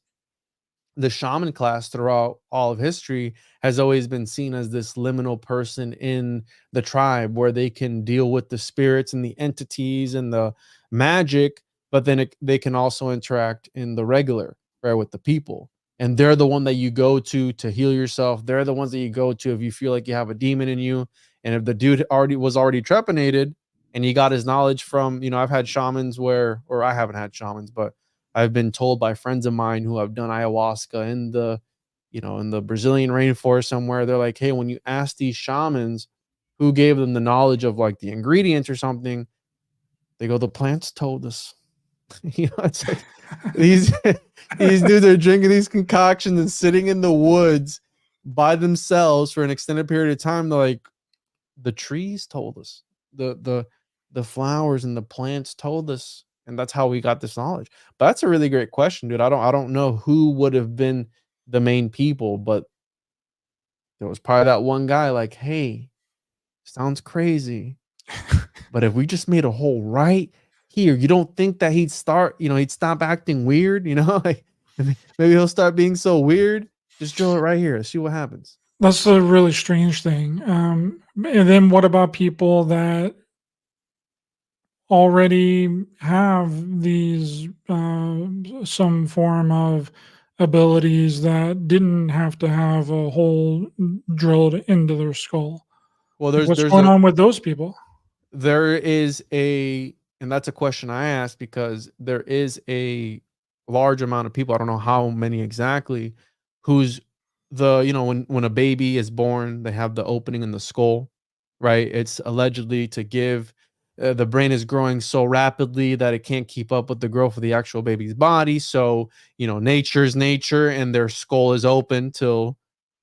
the shaman class throughout all of history has always been seen as this liminal person in the tribe, where they can deal with the spirits and the entities and the magic, but then they can also interact in the regular, right, with the people. And they're the one that you go to heal yourself. They're the ones that you go to if you feel like you have a demon in you. And if the dude was already trepanated and he got his knowledge from, I've had shamans or I haven't had shamans, but I've been told by friends of mine who have done ayahuasca in the Brazilian rainforest somewhere. They're like, hey, when you ask these shamans who gave them the knowledge of like the ingredients or something, they go, the plants told us. It's like these dudes are drinking these concoctions and sitting in the woods by themselves for an extended period of time. They're like, the trees told us, the flowers and the plants told us, and that's how we got this knowledge. But that's a really great question, dude. I don't know who would have been the main people, but there was probably that one guy like, hey, sounds crazy, but if we just made a hole right here, you don't think that he'd stop acting weird, like maybe he'll start being so weird. Just drill it right here, see what happens. that's a really strange thing. And then what about people that already have these some form of abilities that didn't have to have a hole drilled into their skull? Well, What's going on with those people? There is and that's a question I asked, because there is a large amount of people, I don't know how many exactly, who's when a baby is born, they have the opening in the skull, right? It's allegedly to give the brain is growing so rapidly that it can't keep up with the growth of the actual baby's body. So, nature's nature, and their skull is open till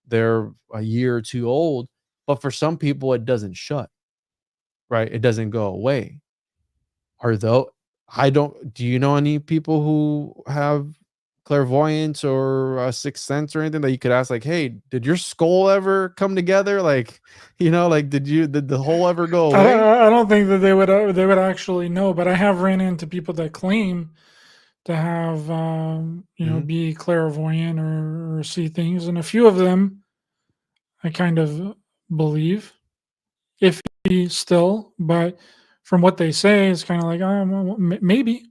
they're a year or two old. But for some people, it doesn't shut, right? It doesn't go away. Do you know any people who have clairvoyance or a sixth sense or anything that you could ask, like, hey, did your skull ever come together? Like, like, did the hole ever go away? I don't think that they would actually know, but I have ran into people that claim to have be clairvoyant or see things, and a few of them I kind of believe, if still, but from what they say, it's kind of like, maybe,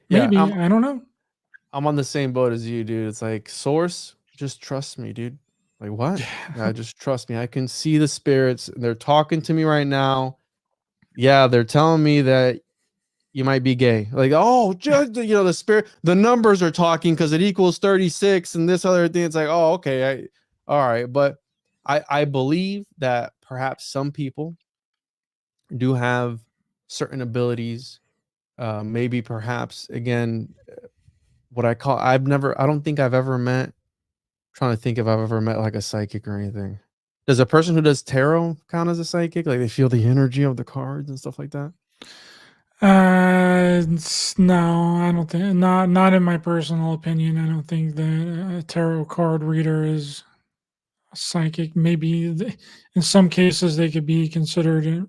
Yeah, I don't know. I'm on the same boat as you, dude. It's like, source, just trust me, dude. Like, what? Yeah, just trust me. I can see the spirits. They're talking to me right now. Yeah, they're telling me that you might be gay. Like, oh, just the spirit, the numbers are talking because it equals 36 and this other thing. It's like, oh, okay, all right. But I believe that perhaps some people do have certain abilities. Maybe perhaps again, what I don't think I've ever met trying to think if I've ever met like a psychic or anything. Does a person who does tarot count as a psychic? Like they feel the energy of the cards and stuff like that? No, I don't think. Not in my personal opinion. I don't think that a tarot card reader is a psychic. Maybe in some cases they could be considered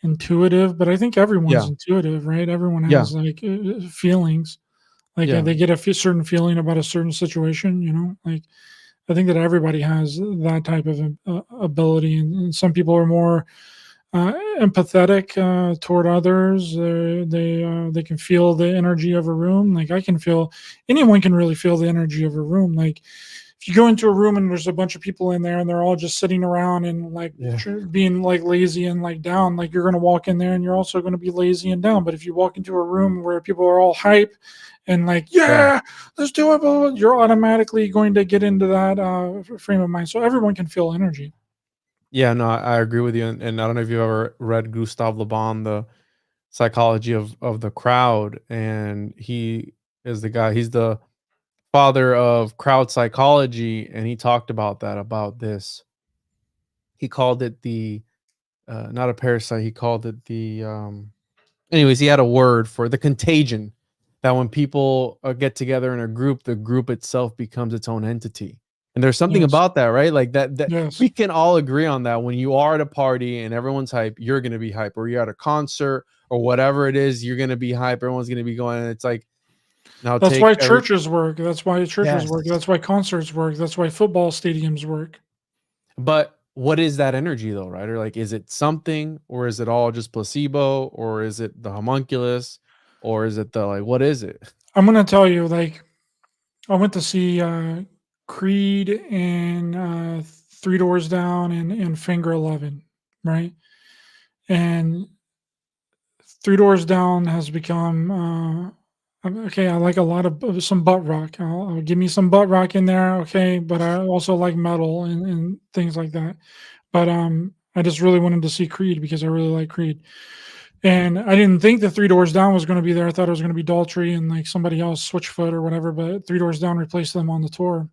intuitive, but I think everyone's Yeah. intuitive, right? Everyone Yeah. has like feelings. Like Yeah. they get a certain feeling about a certain situation. Like I think that everybody has that type of ability, and some people are more empathetic toward others. They can feel the energy of a room. Like anyone can really feel the energy of a room. Like if you go into a room and there's a bunch of people in there and they're all just sitting around and like being like lazy and like down, like you're going to walk in there and you're also going to be lazy and down. But if you walk into a room where people are all hype and like, let's do it, blah, blah, blah, you're automatically going to get into that frame of mind. So everyone can feel energy. Yeah, no, I agree with you. And I don't know if you've ever read Gustave Le Bon, The Psychology of the Crowd. And he is the guy, he's the father of crowd psychology. And he talked about that, about this. He called it the, not a parasite, he called it the, anyways, he had a word for the contagion, that when people get together in a group, the group itself becomes its own entity. And there's something about that, right? Like that we can all agree on that. When you are at a party and everyone's hype, you're going to be hype. Or you're at a concert or whatever it is, you're going to be hype. Everyone's going to be going. And it's like, now That's why churches work. That's why churches work. That's why concerts work. That's why football stadiums work. But what is that energy though, right? Or like, is it something, or is it all just placebo, or is it the homunculus, or is it the, like, what is it? I'm going to tell you, like, I went to see Creed and Three Doors Down and Finger 11, right? And Three Doors Down has become okay. I like a lot of some butt rock. I'll give me some butt rock in there, okay. But I also like metal and things like that. But I just really wanted to see Creed because I really like Creed. And I didn't think the Three Doors Down was going to be there. I thought it was going to be Daltrey and like somebody else, Switchfoot or whatever. But Three Doors Down replaced them on the tour.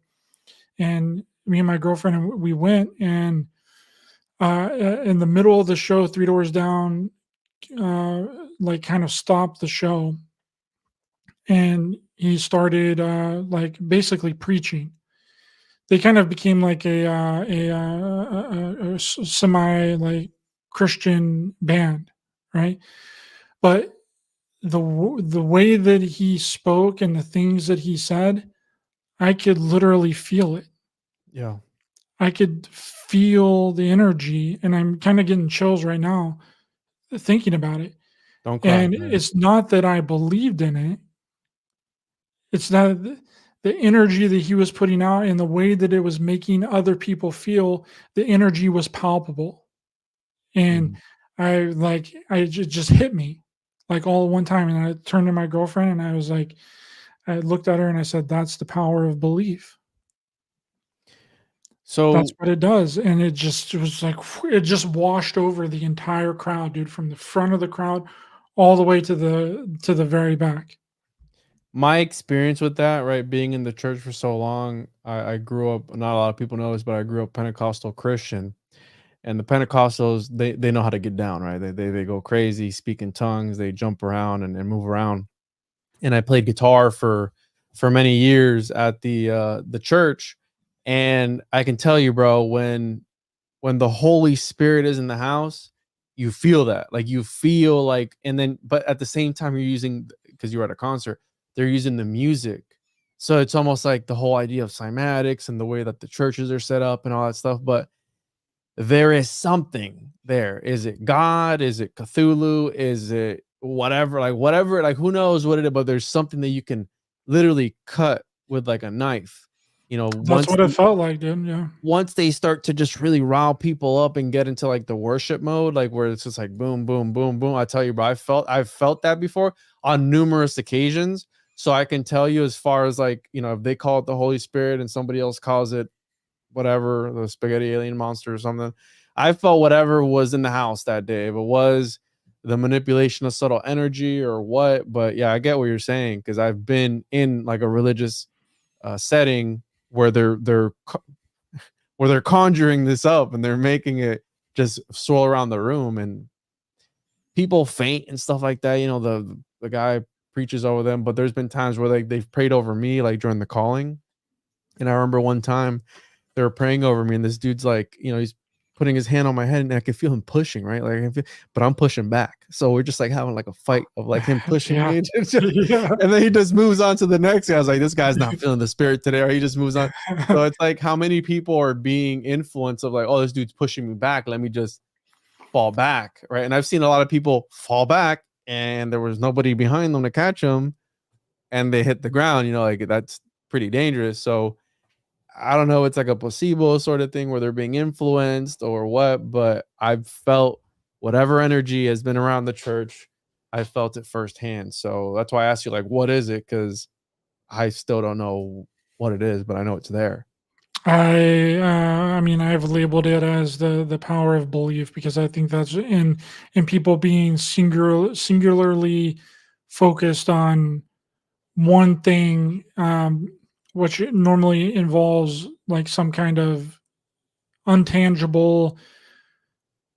And me and my girlfriend, we went, and in the middle of the show, Three Doors Down, like kind of stopped the show, and he started like basically preaching. They kind of became like a semi like Christian band, right? But the way that he spoke and the things that he said, I could literally feel it. Yeah. I could feel the energy, and I'm kind of getting chills right now thinking about it. Don't cry, And man. it's not that I believed in it. It's that the energy that he was putting out and the way that it was making other people feel, the energy was palpable. And it just hit me like all at one time. And I turned to my girlfriend and I was like, I looked at her and I said, that's the power of belief. So that's what it does. And it was like, it just washed over the entire crowd, dude, from the front of the crowd all the way to the very back. My experience with that, right, being in the church for so long, I grew up, not a lot of people know this, but I grew up Pentecostal Christian. And the Pentecostals, they know how to get down, right? They go crazy, speak in tongues, they jump around and move around. And I played guitar for many years at the church. And I can tell you, bro, when the Holy Spirit is in the house, you feel that. Like you feel like, and then, but at the same time, you're using, because you're at a concert, they're using the music. So it's almost like the whole idea of cymatics and the way that the churches are set up and all that stuff. But there is something there. Is it God? Is it Cthulhu? Is it whatever? Like whatever, like who knows what it is, but there's something that you can literally cut with like a knife. You know, that's what it felt like, dude. Yeah. Once they start to just really rile people up and get into like the worship mode, like where it's just like boom, boom, boom, boom. I tell you, bro, I've felt that before on numerous occasions. So I can tell you, as far as like, you know, if they call it the Holy Spirit and somebody else calls it whatever, the spaghetti alien monster or something, I felt whatever was in the house that day. If it was the manipulation of subtle energy or what, but yeah, I get what you're saying, because I've been in like a religious setting where where they're conjuring this up and they're making it just swirl around the room, and people faint and stuff like that. The guy preaches over them, but there's been times where they've prayed over me, like during the calling. And I remember one time they were praying over me, and this dude's like, he's putting his hand on my head, and I can feel him pushing, right? But I'm pushing back. So we're just like having like a fight of like him pushing me. And then he just moves on to the next guy. I was like, this guy's not feeling the spirit today, or he just moves on. So it's like, how many people are being influenced of like, oh, this dude's pushing me back, let me just fall back, right? And I've seen a lot of people fall back and there was nobody behind them to catch them, and they hit the ground. Like, that's pretty dangerous. So I don't know, it's like a placebo sort of thing where they're being influenced or what, but I've felt whatever energy has been around the church, I felt it firsthand. So that's why I asked you, like, what is it? Because I still don't know what it is, but I know it's there. I mean, I've labeled it as the power of belief, because I think that's in people being singularly focused on one thing, which normally involves like some kind of untangible,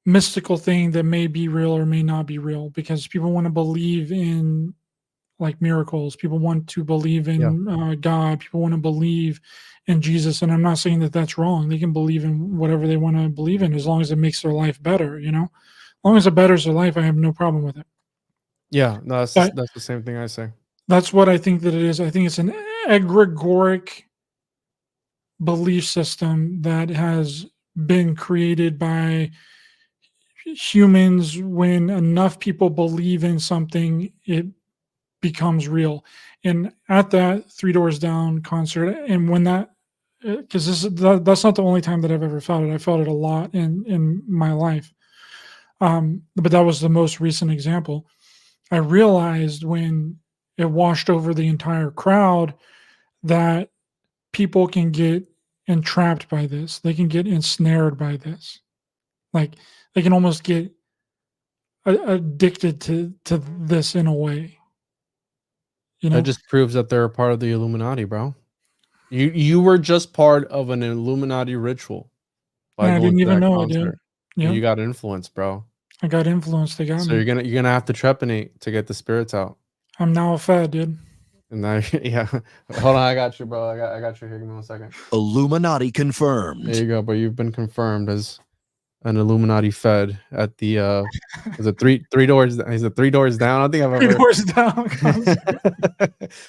mystical thing that may be real or may not be real, because people want to believe in like miracles. People want to believe in God. People want to believe in Jesus. And I'm not saying that that's wrong. They can believe in whatever they want to believe in, as long as it makes their life better, As long as it betters their life, I have no problem with it. Yeah, no, that's the same thing I say. That's what I think that it is. I think it's an egregoric belief system that has been created by humans. When enough people believe in something, it becomes real. And at that Three Doors Down concert, and when because that's not the only time that I've ever felt it. I felt it a lot in my life, but that was the most recent example. I realized when it washed over the entire crowd that people can get entrapped by this. They can get ensnared by this. Like, they can almost get addicted to this in a way. That just proves that they're a part of the Illuminati, bro. You were just part of an Illuminati ritual by I going didn't to even that know concert. I did. Yeah. You got influenced, bro. I got influenced. They got So me. you're gonna have to trepanate to get the spirits out. I'm now a fed, dude. And now, yeah. Hold on, I got you, bro. I got you here. Give me 1 second. Illuminati confirmed. There you go, but you've been confirmed as an Illuminati fed at the is it three doors? Is it 3 doors down? I think I've ever 3 doors down.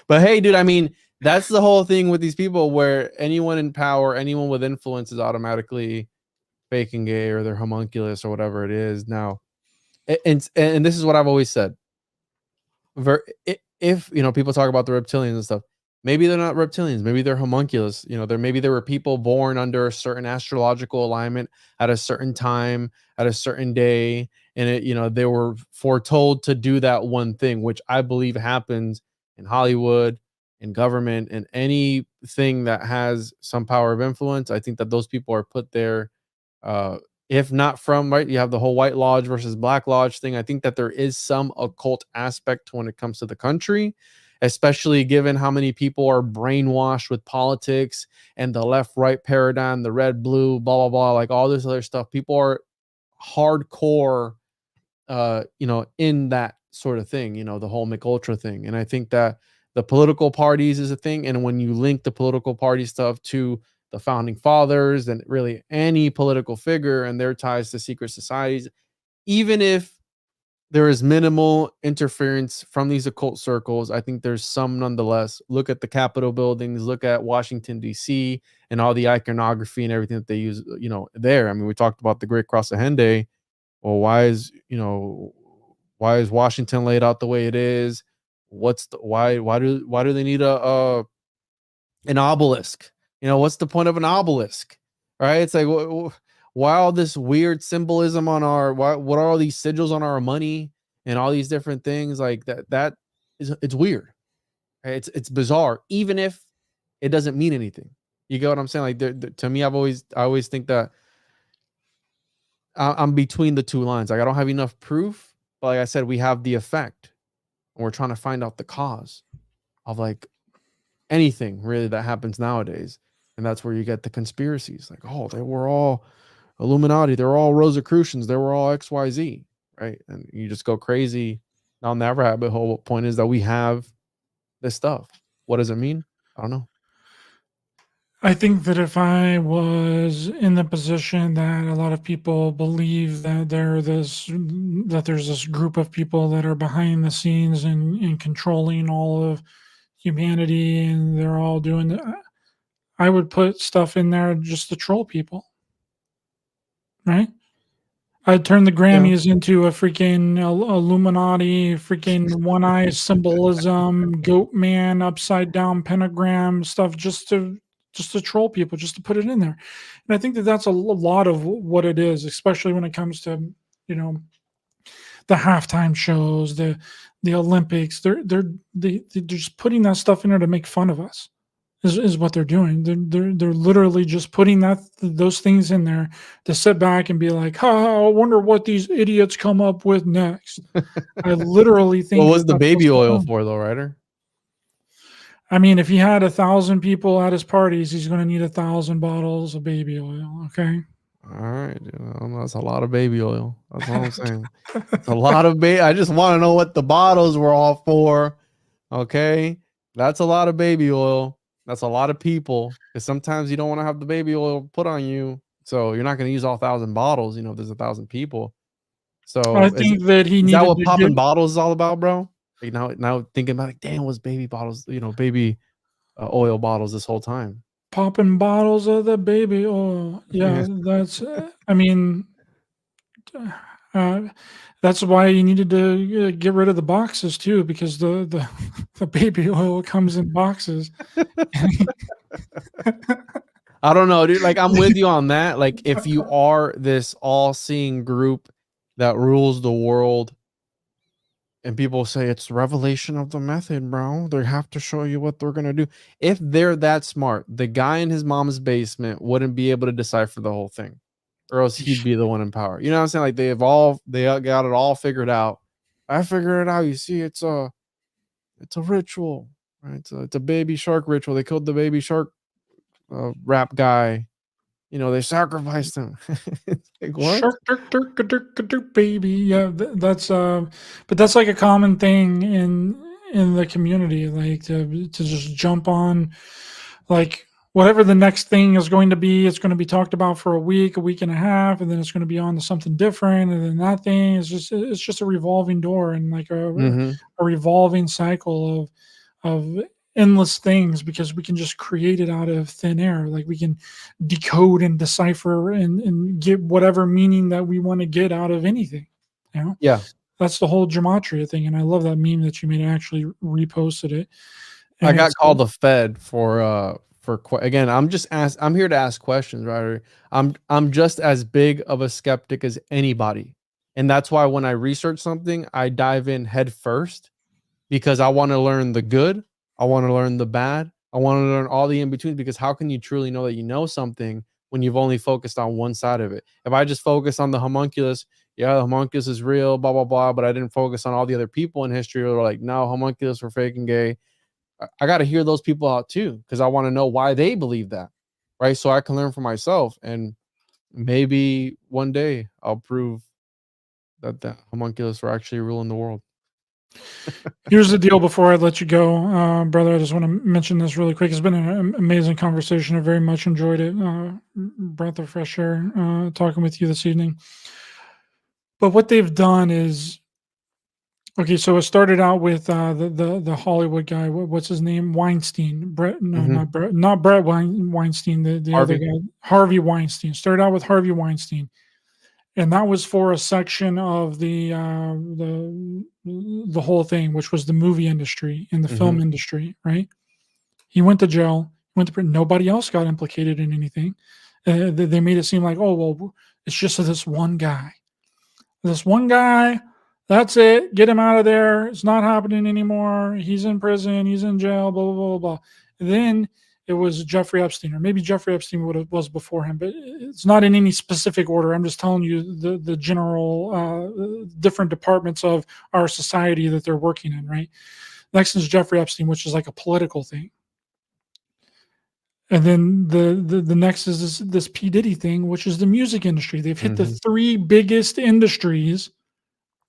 But hey, dude, I mean, that's the whole thing with these people, where anyone in power, anyone with influence is automatically fake and gay, or they're homunculus, or whatever it is. Now, and this is what I've always said. If people talk about the reptilians and stuff, maybe they're not reptilians, maybe they're homunculus. Maybe there were people born under a certain astrological alignment at a certain time, at a certain day, and they were foretold to do that one thing, which I believe happens in Hollywood, in government, and anything that has some power of influence. I think that those people are put there, if not from, right, you have the whole White Lodge versus Black Lodge thing. I think that there is some occult aspect when it comes to the country, especially given how many people are brainwashed with politics and the left-right paradigm, the red-blue, blah, blah, blah, like all this other stuff. People are hardcore, in that sort of thing, the whole McUltra thing. And I think that the political parties is a thing. And when you link the political party stuff to the founding fathers and really any political figure and their ties to secret societies, even if there is minimal interference from these occult circles, I think there's some nonetheless. Look at the Capitol buildings, look at Washington, D.C., and all the iconography and everything that they use, there. I mean, we talked about the Great Cross of Henday. Well, why is Washington laid out the way it is? Why do they need an obelisk? What's the point of an obelisk? Right? It's like, why all this weird symbolism on what are all these sigils on our money and all these different things like that? It's weird. Right? It's bizarre, even if it doesn't mean anything. You get what I'm saying? Like, to me, I always think that I'm between the two lines. Like, I don't have enough proof, but like I said, we have the effect, and we're trying to find out the cause of like anything really that happens nowadays. And that's where you get the conspiracies. Like, oh, they were all Illuminati. They were all Rosicrucians. They were all XYZ, right? And you just go crazy down that rabbit hole. Point is that we have this stuff. What does it mean? I don't know. I think that if I was in the position that a lot of people believe that there's this group of people that are behind the scenes and controlling all of humanity, and they're all doing I would put stuff in there just to troll people, right? I'd turn the Grammys into a freaking Illuminati, freaking one eye symbolism, goat man, upside down pentagram stuff, just to troll people, just to put it in there. And I think that that's a lot of what it is, especially when it comes to, you know, the halftime shows, the Olympics. They're just putting that stuff in there to make fun of us. Is what they're doing. They're literally just putting those things in there to sit back and be like, I wonder what these idiots come up with next. I literally think. What was the baby oil for, though, Ryder? I mean, if he had 1,000 people at his parties, he's going to need 1,000 bottles of baby oil. Okay. All right, that's a lot of baby oil. That's all I'm saying. It's a lot of baby. I just want to know what the bottles were all for. Okay, that's a lot of baby oil. That's a lot of people, because sometimes you don't want to have the baby oil put on you. So you're not going to use all 1,000 bottles, if there's 1,000 people. So I think that he needed that what to popping bottles is all about, bro? Like now thinking about, like, damn, was baby bottles, baby oil bottles this whole time. Popping bottles of the baby oil. Yeah, that's, I mean, that's why you needed to get rid of the boxes too, because the baby oil comes in boxes. I don't know, dude. Like, I'm with you on that. Like, if you are this all-seeing group that rules the world, and people say it's revelation of the method, bro, they have to show you what they're gonna do. If they're that smart, the guy in his mom's basement wouldn't be able to decipher the whole thing, or else he'd be the one in power. You know what I'm saying? Like, they got it all figured out. I figured it out. You see, it's a ritual, right? It's a baby shark ritual. They killed the baby shark rap guy. They sacrificed him. Like, what? Shark, baby. Yeah, that's but that's like a common thing in the community, like to just jump on, like, whatever the next thing is going to be. It's going to be talked about for a week and a half, and then it's going to be on to something different, and then that thing is just a revolving door, and like a revolving cycle of endless things, because we can just create it out of thin air. Like, we can decode and decipher and get whatever meaning that we want to get out of anything. Yeah, that's the whole gematria thing. And I love that meme that you made. I actually reposted it. And I got called the Fed for again. I'm here to ask questions, Ryder. I'm just as big of a skeptic as anybody, and that's why when I research something, I dive in head first, because I want to learn the good. I want to learn the bad. I want to learn all the in-betweens, because how can you truly know that you know something when you've only focused on one side of it? If I just focus on the homunculus, yeah, the homunculus is real, blah, blah, blah, but I didn't focus on all the other people in history who are like, no, homunculus were fake and gay. I got to hear those people out too, because I want to know why they believe that, right? So I can learn for myself, and maybe one day I'll prove that the homunculus were actually ruling the world. Here's the deal before I let you go, brother. I just want to mention this really quick. It's been an amazing conversation. I very much enjoyed it. Breath of fresh air talking with you this evening. But what they've done is, okay, so it started out with the Hollywood guy. What's his name? Weinstein. Not Brett Weinstein. The other guy, Harvey Weinstein. Started out with Harvey Weinstein. And that was for a section of the whole thing, which was the movie industry and the film industry, right? He went to jail, went to prison. Nobody else got implicated in anything. They made it seem like, oh, well, it's just this one guy. This one guy, that's it. Get him out of there. It's not happening anymore. He's in prison. He's in jail, blah, blah, blah, blah. And then it was Jeffrey Epstein, or maybe Jeffrey Epstein was before him, but it's not in any specific order. I'm just telling you the general different departments of our society that they're working in, right? Next is Jeffrey Epstein, which is like a political thing. And then the next is this P. Diddy thing, which is the music industry. They've hit the three biggest industries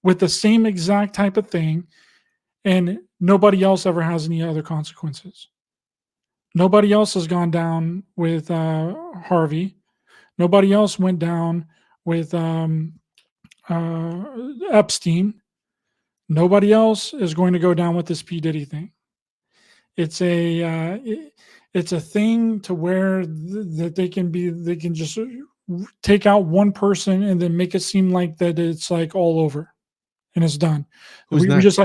with the same exact type of thing, and nobody else ever has any other consequences. Nobody else has gone down with Harvey. Nobody else went down with Epstein. Nobody else is going to go down with this P. Diddy thing. It's a thing to where that they can just take out one person and then make it seem like that it's like all over and it's done. We just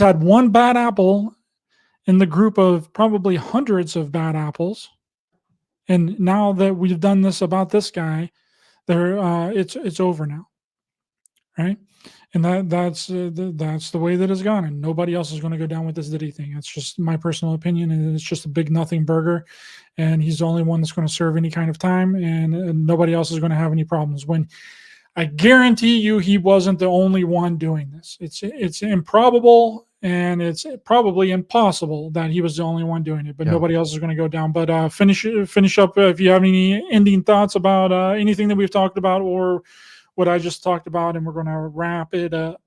had one bad apple in the group of probably hundreds of bad apples, and now that we've done this about this guy, it's over now, right? And that's the way that it's gone, and nobody else is going to go down with this Diddy thing. It's just my personal opinion, and it's just a big nothing burger, and he's the only one that's going to serve any kind of time, and nobody else is going to have any problems. When I guarantee you, he wasn't the only one doing this. It's improbable, and it's probably impossible that he was the only one doing it, but nobody else is going to go down. But finish up if you have any ending thoughts about anything that we've talked about or what I just talked about, and we're going to wrap it up.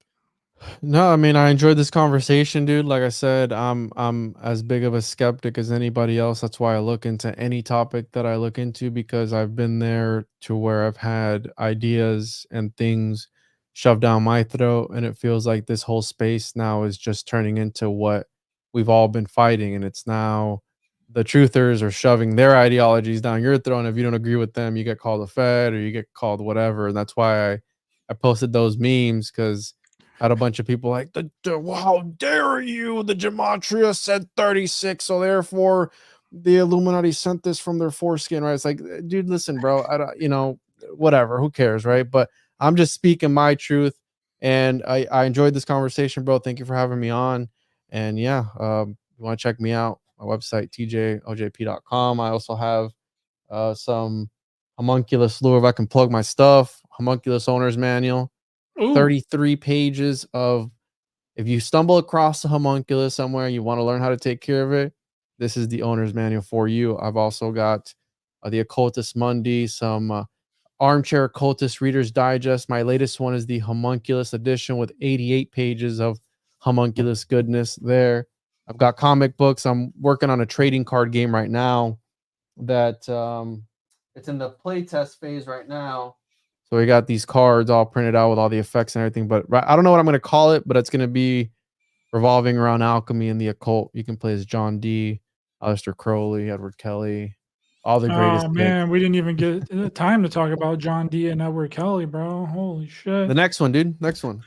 No, I mean, I enjoyed this conversation, dude. Like I said, I'm as big of a skeptic as anybody else. That's why I look into any topic that I look into, because I've been there to where I've had ideas and things shoved down my throat, and it feels like this whole space now is just turning into what we've all been fighting, and it's now the truthers are shoving their ideologies down your throat, and if you don't agree with them, you get called a Fed or you get called whatever. And that's why I posted those memes, because I had a bunch of people like, how dare you? The gematria said 36, so therefore the Illuminati sent this from their foreskin, right? It's like, dude, listen, bro, I don't, whatever, who cares, right? But I'm just speaking my truth, and I enjoyed this conversation, bro. Thank you for having me on. And yeah, you want to check me out, my website, tjojp.com. I also have some Homunculus lure if I can plug my stuff. Homunculus owner's manual. Ooh. 33 pages of, if you stumble across the homunculus somewhere, you want to learn how to take care of it, this is the owner's manual for you. I've also got the Occultus Mundi, some Armchair Occultist Reader's Digest. My latest one is the Homunculus edition with 88 pages of homunculus goodness there. I've got comic books. I'm working on a trading card game right now that it's in the playtest phase right now. So we got these cards all printed out with all the effects and everything, but I don't know what I'm going to call it, but it's going to be revolving around alchemy and the occult. You can play as John Dee, Aleister Crowley, Edward Kelly, all the greatest. Oh man, we didn't even get time to talk about John Dee and Edward Kelly, bro. Holy shit. The next one, dude. Next one.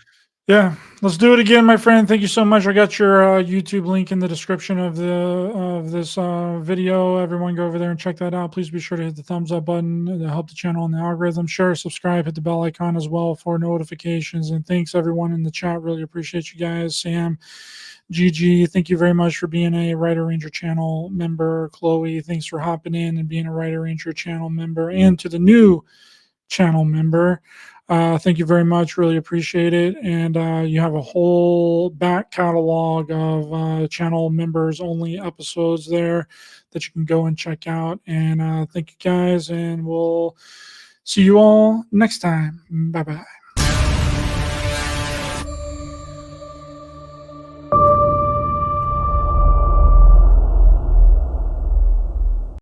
Yeah, let's do it again, my friend. Thank you so much. I got your YouTube link in the description of this video. Everyone go over there and check that out. Please be sure to hit the thumbs up button to help the channel and the algorithm. Share, subscribe, hit the bell icon as well for notifications. And thanks everyone in the chat. Really appreciate you guys. Sam, Gigi, thank you very much for being a Ryder Ranger channel member. Chloe, thanks for hopping in and being a Ryder Ranger channel member. And to the new channel member, thank you very much. Really appreciate it. And you have a whole back catalog of channel members only episodes there that you can go and check out. And thank you guys, and we'll see you all next time. Bye-bye.